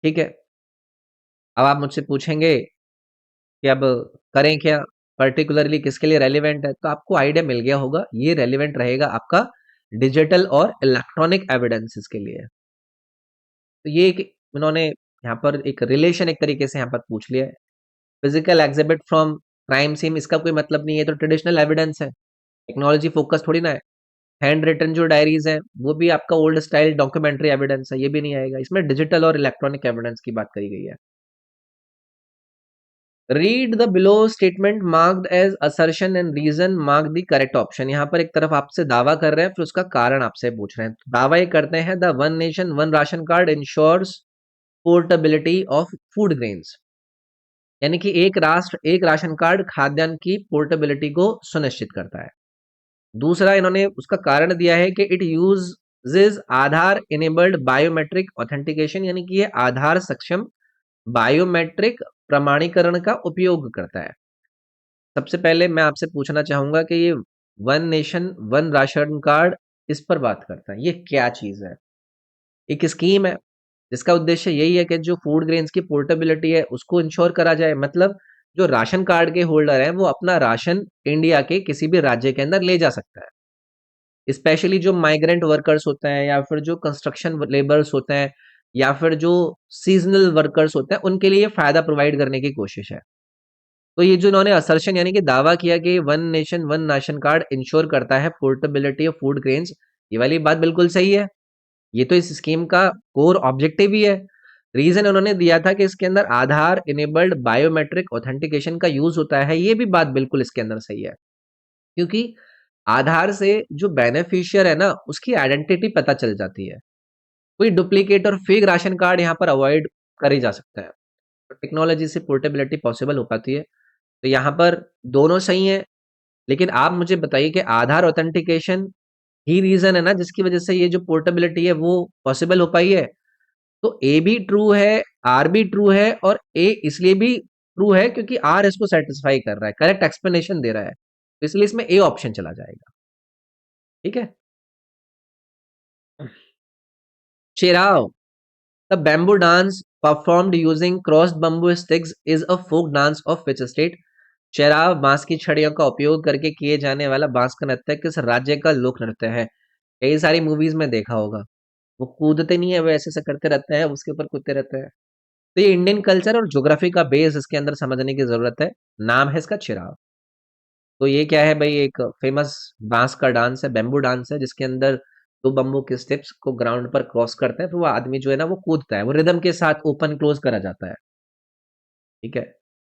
ठीक है, अब आप मुझसे पूछेंगे कि अब करें क्या, पर्टिकुलरली किसके लिए रेलिवेंट है, तो आपको आइडिया मिल गया होगा, ये रेलिवेंट रहेगा आपका डिजिटल और इलेक्ट्रॉनिक एविडेंसेस के लिए। तो ये एक उन्होंने यहाँ पर एक रिलेशन एक तरीके से यहाँ पर पूछ लिया है। Physical exhibit from crime scene, इसका कोई मतलब नहीं है, तो ट्रेडिशनल एविडेंस है, टेक्नोलॉजी फोकस थोड़ी ना है। हैंड रिटन जो डायरीज है वो भी आपका ओल्ड स्टाइल डॉक्यूमेंट्री एविडेंस है, ये भी नहीं आएगा इसमें। डिजिटल और इलेक्ट्रॉनिक एविडेंस की बात करी गई है। Read the below statement marked as assertion and reason mark the correct option. यहाँ पर एक तरफ आपसे दावा कर रहे हैं, फिर उसका कारण आपसे पूछ रहे हैं। तो दावा ये करते हैं, the one nation one ration card ensures portability of food grains, यानी कि एक राष्ट्र एक राशन कार्ड खाद्यान्न की पोर्टेबिलिटी को सुनिश्चित करता है। दूसरा इन्होंने उसका कारण दिया है कि it uses Aadhaar enabled biometric authentication, यानी कि ये आधार सक्षम बायोमेट्रिक प्रमाणीकरण का उपयोग करता है। सबसे पहले मैं आपसे पूछना चाहूंगा कि ये one nation one ration card इस पर बात करता है, ये क्या चीज है? एक स्कीम है जिसका उद्देश्य यही है कि जो फूड ग्रेन्स की पोर्टेबिलिटी है उसको इंश्योर करा जाए। मतलब जो राशन कार्ड के होल्डर है वो अपना राशन इंडिया के किसी भी राज्य के अंदर ले जा सकता है। स्पेशली जो माइग्रेंट वर्कर्स होते हैं, या फिर जो कंस्ट्रक्शन लेबर्स होते हैं, या फिर जो सीजनल वर्कर्स होते हैं, उनके लिए फायदा प्रोवाइड करने की कोशिश है। तो ये जो इन्होंने असर्शन यानी कि दावा किया कि one nation one ration card ensure करता है पोर्टेबिलिटी ऑफ फूड ग्रेन्स, ये वाली बात बिल्कुल सही है। ये तो इस स्कीम का कोर ऑब्जेक्टिव ही है। रीजन उन्होंने दिया था कि इसके अंदर आधार इनेबल्ड बायोमेट्रिक ऑथेंटिकेशन का यूज होता है, ये भी बात बिल्कुल इसके अंदर सही है। क्योंकि आधार से जो बेनिफिशियर है ना उसकी आइडेंटिटी पता चल जाती है, कोई डुप्लीकेट और फेक राशन कार्ड यहाँ पर अवॉइड करी जा सकता है। तो टेक्नोलॉजी से पोर्टेबिलिटी पॉसिबल हो पाती है। तो यहाँ पर दोनों सही है, लेकिन आप मुझे बताइए कि आधार ऑथेंटिकेशन ही रीजन है ना जिसकी वजह से ये जो पोर्टेबिलिटी है वो पॉसिबल हो पाई है। तो ए भी ट्रू है, आर भी ट्रू है, और ए इसलिए भी ट्रू है क्योंकि आर इसको सेटिस्फाई कर रहा है, करेक्ट एक्सप्लेनेशन दे रहा है, तो इसलिए इसमें ए ऑप्शन चला जाएगा। ठीक है। Cheraw, the bamboo dance performed using crossed bamboo sticks is a folk dance of which state. Cheraw बांस की छड़ियों का उपयोग करके किए जाने वाला बांस का नृत्य किस राज्य का लोक नृत्य है? कई सारी मूवीज में देखा होगा, वो कूदते नहीं है, वो ऐसे ऐसे करते रहते हैं, उसके ऊपर कूदते रहते हैं। तो ये इंडियन कल्चर और ज्योग्राफी का बेस इसके अंदर समझने की जरूरत है। नाम है इसका चिराग। तो ये क्या है भाई, एक फेमस बांस का डांस है, बैम्बू डांस है, जिसके अंदर दो बम्बू के स्टेप्स को ग्राउंड पर क्रॉस करते हैं, फिर वो आदमी जो है ना वो कूदता है, वो रिदम के साथ ओपन क्लोज करा जाता है। ठीक है।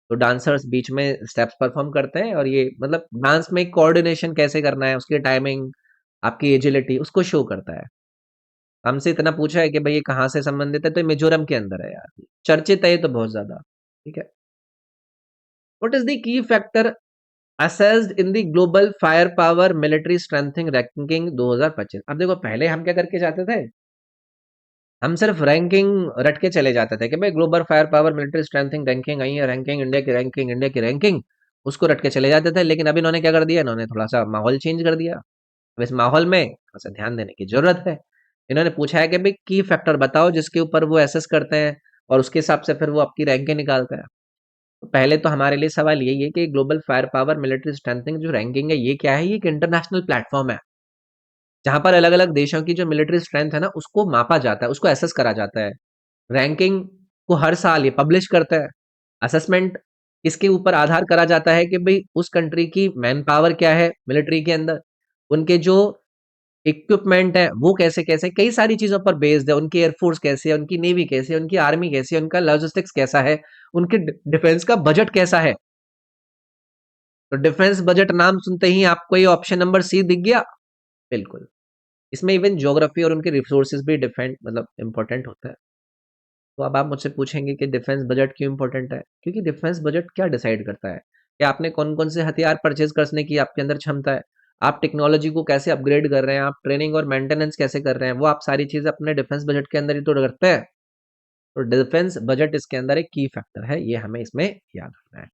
तो डांसर्स बीच में स्टेप्स परफॉर्म करते हैं, और ये मतलब डांस में कोऑर्डिनेशन कैसे करना है, उसकी टाइमिंग, आपकी एजिलिटी, उसको शो करता है। हमसे इतना पूछा है कि भाई ये कहाँ से संबंधित है, तो ये मिजोरम के अंदर है यार, चर्चित है ये तो बहुत ज्यादा। ठीक है। What is the key factor assessed in the global fire power military strength ranking 2025? अब देखो, पहले हम क्या करके जाते थे, हम सिर्फ रैंकिंग रट के चले जाते थे कि भाई global fire power military strength ranking आई है, रैंकिंग इंडिया की रैंकिंग, इंडिया की रैंकिंग, उसको रट के चले जाते थे। लेकिन अभी इन्होंने क्या कर दिया, इन्होंने थोड़ा सा माहौल चेंज कर दिया। अब इस माहौल में थोड़ा सा ध्यान देने की जरूरत है। इन्होंने पूछा है कि भाई की फैक्टर बताओ जिसके ऊपर वो एसेस करते हैं, और उसके हिसाब से फिर वो आपकी रैंकिंग निकालते हैं। तो पहले तो हमारे लिए सवाल यही है कि global fire power military strengthening जो रैंकिंग है ये क्या है? ये एक इंटरनेशनल प्लेटफॉर्म है जहां पर अलग अलग देशों की जो मिलिट्री स्ट्रेंथ है ना उसको मापा जाता है, उसको एसेस करा जाता है। रैंकिंग को हर साल ये पब्लिश करता है। असेसमेंट इसके ऊपर आधार करा जाता है कि भाई उस कंट्री की मैन पावर क्या है मिलिट्री के अंदर, उनके जो इक्विपमेंट है वो कैसे कैसे, कई सारी चीजों पर बेस्ड है। उनकी एयरफोर्स कैसी है, उनकी नेवी कैसी है, उनकी आर्मी कैसी है, उनका लॉजिस्टिक्स कैसा है, उनके डिफेंस का बजट कैसा है। तो डिफेंस बजट नाम सुनते ही आपको ये ऑप्शन नंबर सी दिख गया। बिल्कुल। इसमें इवन ज्योग्राफी और उनके रिसोर्सेज भी डिफेंड मतलब इंपॉर्टेंट होता है। तो अब आप मुझसे पूछेंगे कि डिफेंस बजट क्यों इंपॉर्टेंट है? क्योंकि डिफेंस बजट क्या डिसाइड करता है कि आपने कौन कौन से हथियार परचेज करने की आपके अंदर क्षमता है, आप टेक्नोलॉजी को कैसे अपग्रेड कर रहे हैं, आप ट्रेनिंग और मेंटेनेंस कैसे कर रहे हैं, वो आप सारी चीजें अपने डिफेंस बजट के अंदर ही तो करते हैं। तो डिफेंस बजट इसके अंदर एक की फैक्टर है, ये हमें इसमें याद रखना है।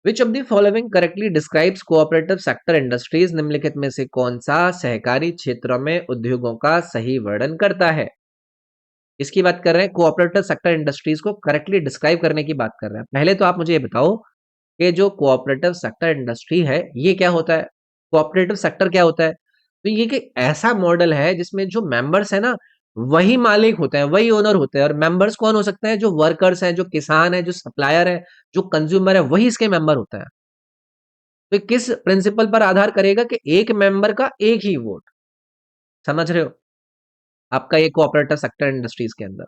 Which of the following correctly describes cooperative sector industries, निम्नलिखित में से कौन सा सहकारी क्षेत्रों में उद्योगों का सही वर्णन करता है। इसकी बात कर रहे हैं, कोऑपरेटिव सेक्टर इंडस्ट्रीज को करेक्टली डिस्क्राइब करने की बात कर रहे हैं। पहले तो आप मुझे ये बताओ कि जो कोऑपरेटिव सेक्टर इंडस्ट्री है ये क्या होता है, कोऑपरेटिव सेक्टर क्या होता है। तो ये कि ऐसा मॉडल है जिसमें जो मेंबर्स है ना वही मालिक होते हैं, वही ओनर होते हैं। और मेंबर्स कौन हो सकते हैं, जो वर्कर्स हैं, जो किसान है, जो सप्लायर है, जो कंज्यूमर है, वही इसके मेंबर होता है। तो किस प्रिंसिपल पर आधार करेगा कि एक मेंबर का एक ही वोट। समझ रहे हो, आपका ये कोऑपरेटिव सेक्टर इंडस्ट्रीज के अंदर।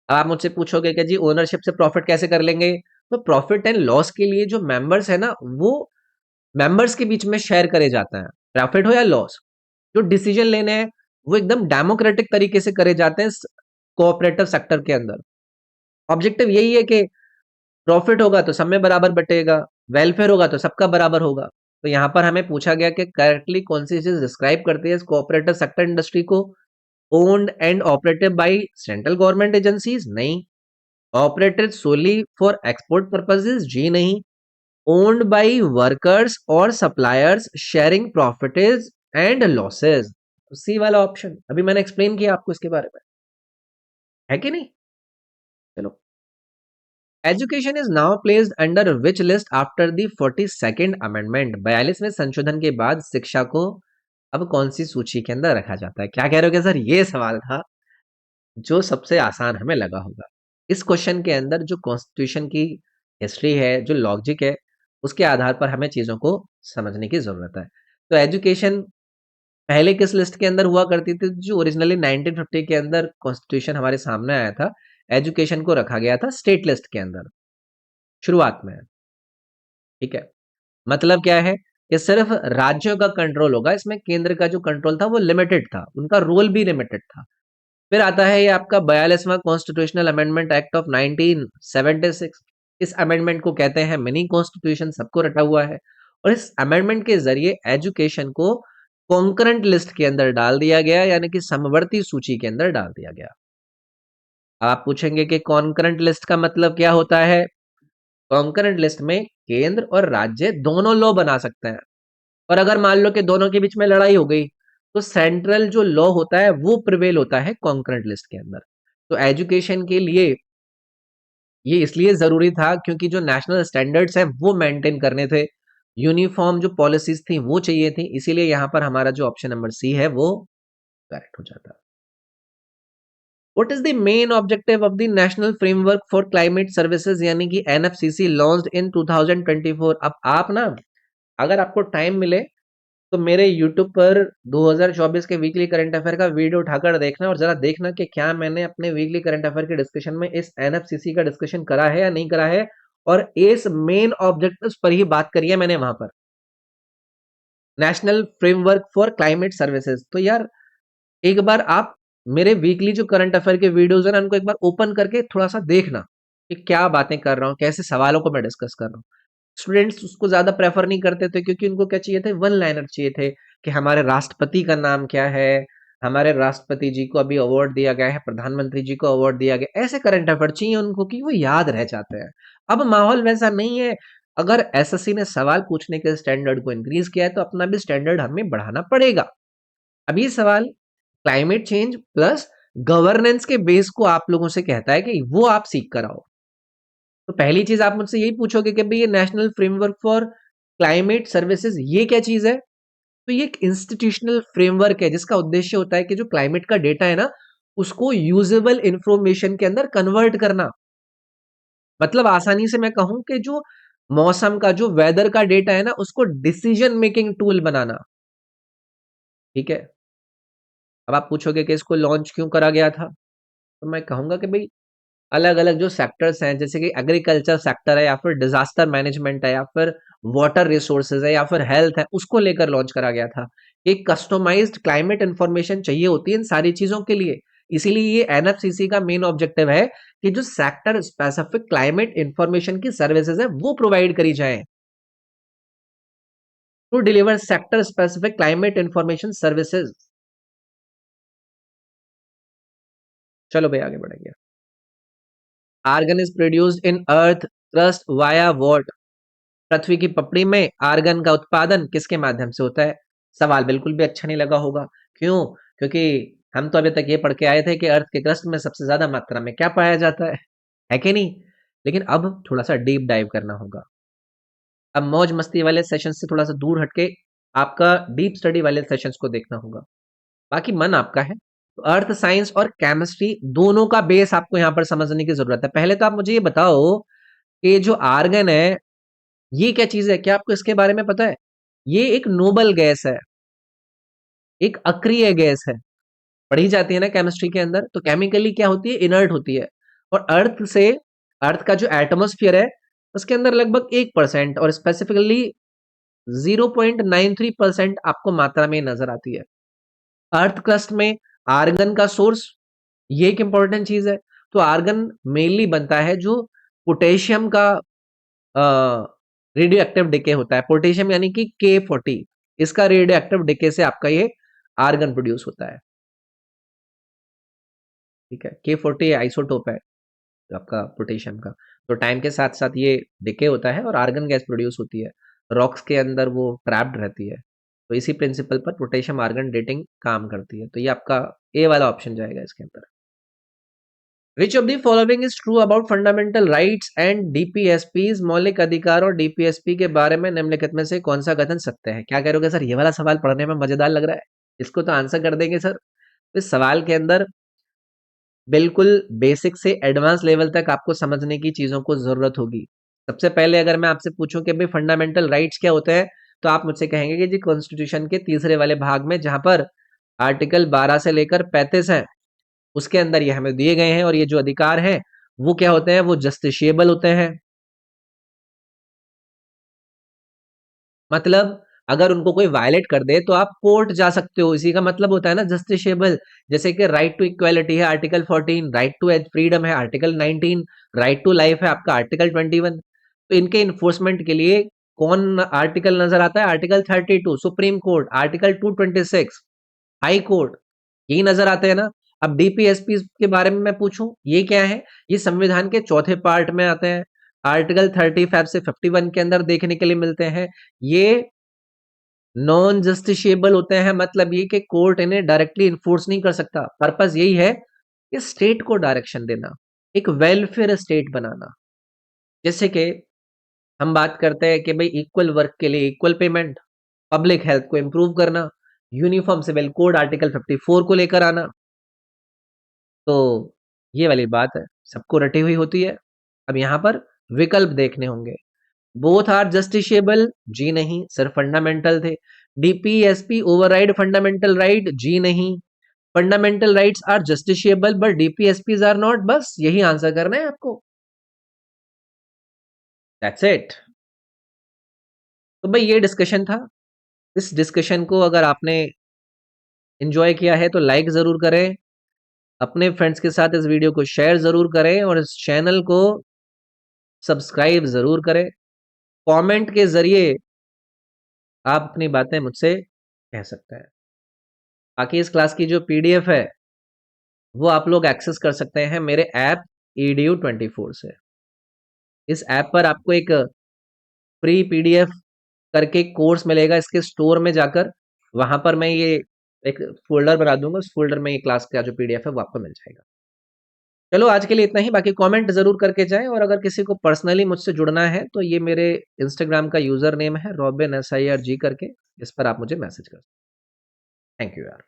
अब आप मुझसे पूछोगे कि जी ओनरशिप से प्रॉफिट कैसे कर लेंगे, तो प्रॉफिट एंड लॉस के लिए जो मेंबर्स है ना वो मेंबर्स के बीच में शेयर करे जाते हैं, प्रॉफिट हो या लॉस। जो डिसीजन लेने हैं वो एकदम डेमोक्रेटिक तरीके से करे जाते हैं कोऑपरेटिव सेक्टर के अंदर। ऑब्जेक्टिव यही है कि प्रॉफिट होगा तो सब में बराबर बटेगा, वेलफेयर होगा तो सबका बराबर होगा। तो यहां पर हमें पूछा गया कि करेक्टली कौन सी चीज डिस्क्राइब करती है इस कोऑपरेटिव सेक्टर इंडस्ट्री को। Owned and operated by central government agencies, नहीं। Operated solely for export purposes, जी नहीं। ओन्ड बाय वर्कर्स और suppliers sharing profits and losses, C वाला ऑप्शन। अभी मैंने एक्सप्लेन किया आपको इसके बारे में, है कि नहीं। चलो, education is now placed under which list after the 42nd amendment, 42वें संशोधन के बाद शिक्षा को अब कौन सी सूची के अंदर रखा जाता है। क्या कह रहे हो क्या सर, ये सवाल था जो सबसे आसान हमें लगा होगा। इस क्वेश्चन के अंदर जो कॉन्स्टिट्यूशन की हिस्ट्री है, जो लॉजिक है, उसके आधार पर हमें चीजों को समझने की जरूरत है। तो एजुकेशन पहले किस लिस्ट के अंदर हुआ करती थी, जो ओरिजिनली 1950 के अंदर कॉन्स्टिट्यूशन हमारे सामने आया था, एजुकेशन को रखा गया था स्टेट लिस्ट के अंदर शुरुआत में। ठीक है, मतलब क्या है कि सिर्फ राज्यों का कंट्रोल होगा इसमें, केंद्र का जो कंट्रोल था वो लिमिटेड था, उनका रोल भी लिमिटेड था। फिर आता है ये आपका 42वां कॉन्स्टिट्यूशनल अमेंडमेंट एक्ट ऑफ 1976। इस अमेंडमेंट को कहते हैं मिनी कॉन्स्टिट्यूशन, सबको रटा हुआ है। और इस अमेंडमेंट के जरिए एजुकेशन को कॉन्करेंट लिस्ट के अंदर डाल दिया गया, यानी कि समवर्ती सूची के अंदर डाल दिया गया। आप पूछेंगे कि कॉन्करेंट लिस्ट का मतलब क्या होता है। कॉन्करेंट लिस्ट में केंद्र और राज्य दोनों लॉ बना सकते हैं। और अगर मान लो कि दोनों के बीच में लड़ाई हो गई, तो सेंट्रल जो लॉ होता है वो प्रिवेल होता है कॉन्करेंट लिस्ट के अंदर। तो एजुकेशन के लिए ये इसलिए जरूरी था क्योंकि जो नेशनल स्टैंडर्ड्स हैं वो मेंटेन करने थे, यूनिफॉर्म जो पॉलिसीज थी वो चाहिए थी, इसीलिए यहां पर हमारा जो ऑप्शन नंबर सी है वो करेक्ट हो जाता है। What is the main objective of the national framework for climate services, यानी कि एनएफसीसी लॉन्च्ड इन 2024। अब आप ना, अगर आपको टाइम मिले तो मेरे YouTube पर 2024 के वीकली करंट अफेयर का वीडियो उठाकर देखना और जरा देखना कि क्या मैंने अपने वीकली करंट अफेयर के डिस्कशन में इस एनएफसीसी का डिस्कशन करा है या नहीं करा है, और इस मेन ऑब्जेक्टिव्स पर ही बात करी है मैंने वहां पर, national framework for climate services. तो यार एक बार आप मेरे वीकली जो करंट अफेयर के वीडियोस है ना उनको एक बार ओपन करके थोड़ा सा देखना कि क्या बातें कर रहा हूँ, कैसे सवालों को मैं डिस्कस कर रहा हूँ। स्टूडेंट्स उसको ज्यादा प्रेफर नहीं करते थे क्योंकि उनको क्या चाहिए थे, वन लाइनर चाहिए थे कि हमारे राष्ट्रपति का नाम क्या है, हमारे राष्ट्रपति जी को अभी अवार्ड दिया गया है, प्रधानमंत्री जी को अवार्ड दिया गया, ऐसे करंट अफेयर चाहिए उनको कि वो याद रह जाते हैं। अब माहौल वैसा नहीं है। अगर एसएससी ने सवाल पूछने के स्टैंडर्ड को इंक्रीज किया है तो अपना भी स्टैंडर्ड हमें बढ़ाना पड़ेगा। अब ये सवाल क्लाइमेट चेंज प्लस गवर्नेंस के बेस को आप लोगों से कहता है कि वो आप सीख कर आओ। तो पहली चीज आप मुझसे यही पूछोगे कि भाई ये national framework for climate services ये क्या चीज है। तो ये एक इंस्टीट्यूशनल फ्रेमवर्क है जिसका उद्देश्य होता है कि जो क्लाइमेट का डेटा है ना उसको यूजेबल इंफॉर्मेशन के अंदर कन्वर्ट करना। मतलब आसानी से मैं कहूं कि जो मौसम का, जो वेदर का डेटा है ना उसको डिसीजन मेकिंग टूल बनाना। ठीक है, अब आप पूछोगे कि इसको लॉन्च क्यों करा गया था, तो मैं कहूंगा कि भाई अलग अलग जो सेक्टर्स हैं जैसे कि एग्रीकल्चर सेक्टर है या फिर डिजास्टर मैनेजमेंट है या फिर वाटर रिसोर्सेज है या फिर हेल्थ है, उसको लेकर लॉन्च करा गया था। एक कस्टमाइज्ड क्लाइमेट इंफॉर्मेशन चाहिए होती है इन सारी चीजों के लिए। इसीलिए ये एनएफसीसी का मेन ऑब्जेक्टिव है कि जो सेक्टर स्पेसिफिक क्लाइमेट इंफॉर्मेशन की सर्विसेज है वो प्रोवाइड करी जाए। To deliver sector specific climate information services. चलो भाई आगे बढ़ेंगे। Argon is produced in earth crust via what. पृथ्वी की पपड़ी में आर्गन का उत्पादन किसके माध्यम से होता है? सवाल बिल्कुल भी अच्छा नहीं लगा होगा। क्यों? क्योंकि हम तो अभी तक ये पढ़ के आए थे कि अर्थ के क्रस्ट में सबसे ज्यादा मात्रा में क्या पाया जाता है कि नहीं? लेकिन अब थोड़ा सा डीप डाइव करना होगा। अब मौज मस्ती वाले सेशन से थोड़ा सा दूर हटके आपका डीप स्टडी वाले सेशंस को देखना होगा। बाकी मन आपका है। तो अर्थ साइंस और केमिस्ट्री दोनों का बेस आपको यहाँ पर समझने की जरूरत है। पहले तो आप मुझे ये बताओ कि जो आर्गन है ये क्या चीज है? क्या आपको इसके बारे में पता है? ये एक नोबल गैस है, एक अक्रिय गैस है, पढ़ी जाती है ना केमिस्ट्री के अंदर। तो केमिकली क्या होती है? इनर्ट होती है। और अर्थ का जो एटमोस्फियर है उसके अंदर लगभग 1% और स्पेसिफिकली 0.93% आपको मात्रा में नजर आती है। अर्थ क्रस्ट में आर्गन का सोर्स, ये एक इंपॉर्टेंट चीज है। तो आर्गन मेनली बनता है जो पोटेशियम का रेडियो एक्टिव डिके होता है। पोटेशियम यानी कि K40, इसका रेडियो एक्टिव डिके से आपका ये आर्गन प्रोड्यूस होता है। ठीक है, K40 आइसोटोप है आपका पोटेशियम का। तो टाइम के साथ साथ ये डिके होता है और आर्गन गैस प्रोड्यूस होती है। रॉक्स के अंदर वो ट्रैप्ड रहती है। तो इसी प्रिंसिपल पर पोटेशियम आर्गन डेटिंग काम करती है। तो ये आपका ए वाला ऑप्शन जाएगा इसके अंदर। विच of the following is true about fundamental rights and DPSPs? मौलिक अधिकार और डीपीएसपी के बारे में निम्नलिखित में से कौन सा कथन सत्य है? क्या करोगे सर? ये वाला सवाल पढ़ने में मजेदार लग रहा है, इसको तो आंसर कर देंगे सर। इस सवाल के अंदर बिल्कुल बेसिक से एडवांस लेवल तक आपको समझने की चीजों को जरूरत होगी। सबसे पहले अगर मैं आपसे पूछूं कि भाई फंडामेंटल राइट्स क्या होते हैं, तो आप मुझसे कहेंगे कि जी कॉन्स्टिट्यूशन के तीसरे वाले भाग में जहां पर आर्टिकल 12 से लेकर 35 है उसके अंदर ये हमें दिए गए हैं। और ये जो अधिकार हैं वो क्या होते हैं? वो जस्टिशिएबल होते हैं। मतलब अगर उनको कोई वायलेट कर दे तो आप कोर्ट जा सकते हो, इसी का मतलब होता है ना जस्टिशिएबल। जैसे कि राइट टू इक्वालिटी है आर्टिकल 14, राइट टू फ्रीडम है आर्टिकल 19, राइट टू लाइफ है आपका आर्टिकल 21। तो इनके इन्फोर्समेंट के लिए कौन आर्टिकल नजर आता है? Article 32 supreme court, article 226 high court, यही नजर आते हैं ना। अब डीपीएसपी के बारे में मैं पूछूं, ये क्या है? ये संविधान के चौथे पार्ट में आते हैं। आर्टिकल 35 से 51 के अंदर देखने के लिए मिलते हैं। ये नॉन जस्टिशिएबल होते हैं। मतलब ये कि कोर्ट इन्हें डायरेक्टली इन्फोर्स नहीं कर सकता। पर्पस यही है कि स्टेट को डायरेक्शन देना, एक वेलफेयर स्टेट बनाना। जैसे कि हम बात करते हैं कि भाई इक्वल वर्क के लिए इक्वल पेमेंट, पब्लिक हेल्थ को इंप्रूव करना, यूनिफॉर्म सिविल कोड आर्टिकल 54 को लेकर आना। तो ये वाली बात है, सबको रटी हुई होती है। अब यहां पर विकल्प देखने होंगे। Both are justiciable? जी नहीं, सिर्फ फंडामेंटल थे। DPSP override fundamental right? जी नहीं। Fundamental rights are justiciable but DPSPs are not. बस यही आंसर करना है आपको। That's it. तो भाई ये डिस्कशन था। इस डिस्कशन को अगर आपने एंजॉय किया है तो लाइक जरूर करें, अपने फ्रेंड्स के साथ इस वीडियो को शेयर जरूर करें और इस चैनल को सब्सक्राइब जरूर करें। कमेंट के जरिए आप अपनी बातें मुझसे कह सकते हैं। बाकी इस क्लास की जो पीडीएफ है वो आप लोग एक्सेस कर सकते हैं मेरे ऐप edu24 से। इस ऐप पर आपको एक फ्री पीडीएफ करके कोर्स मिलेगा, इसके स्टोर में जाकर वहां पर मैं ये एक फोल्डर बना दूंगा, उस फोल्डर में ये क्लास का जो पीडीएफ है वो आपको मिल जाएगा। चलो आज के लिए इतना ही। बाकी कमेंट जरूर करके जाएं और अगर किसी को पर्सनली मुझसे जुड़ना है तो ये मेरे इंस्टाग्राम का यूजर नेम है robin SIRG करके, इस पर आप मुझे मैसेज कर। थैंक यू यार।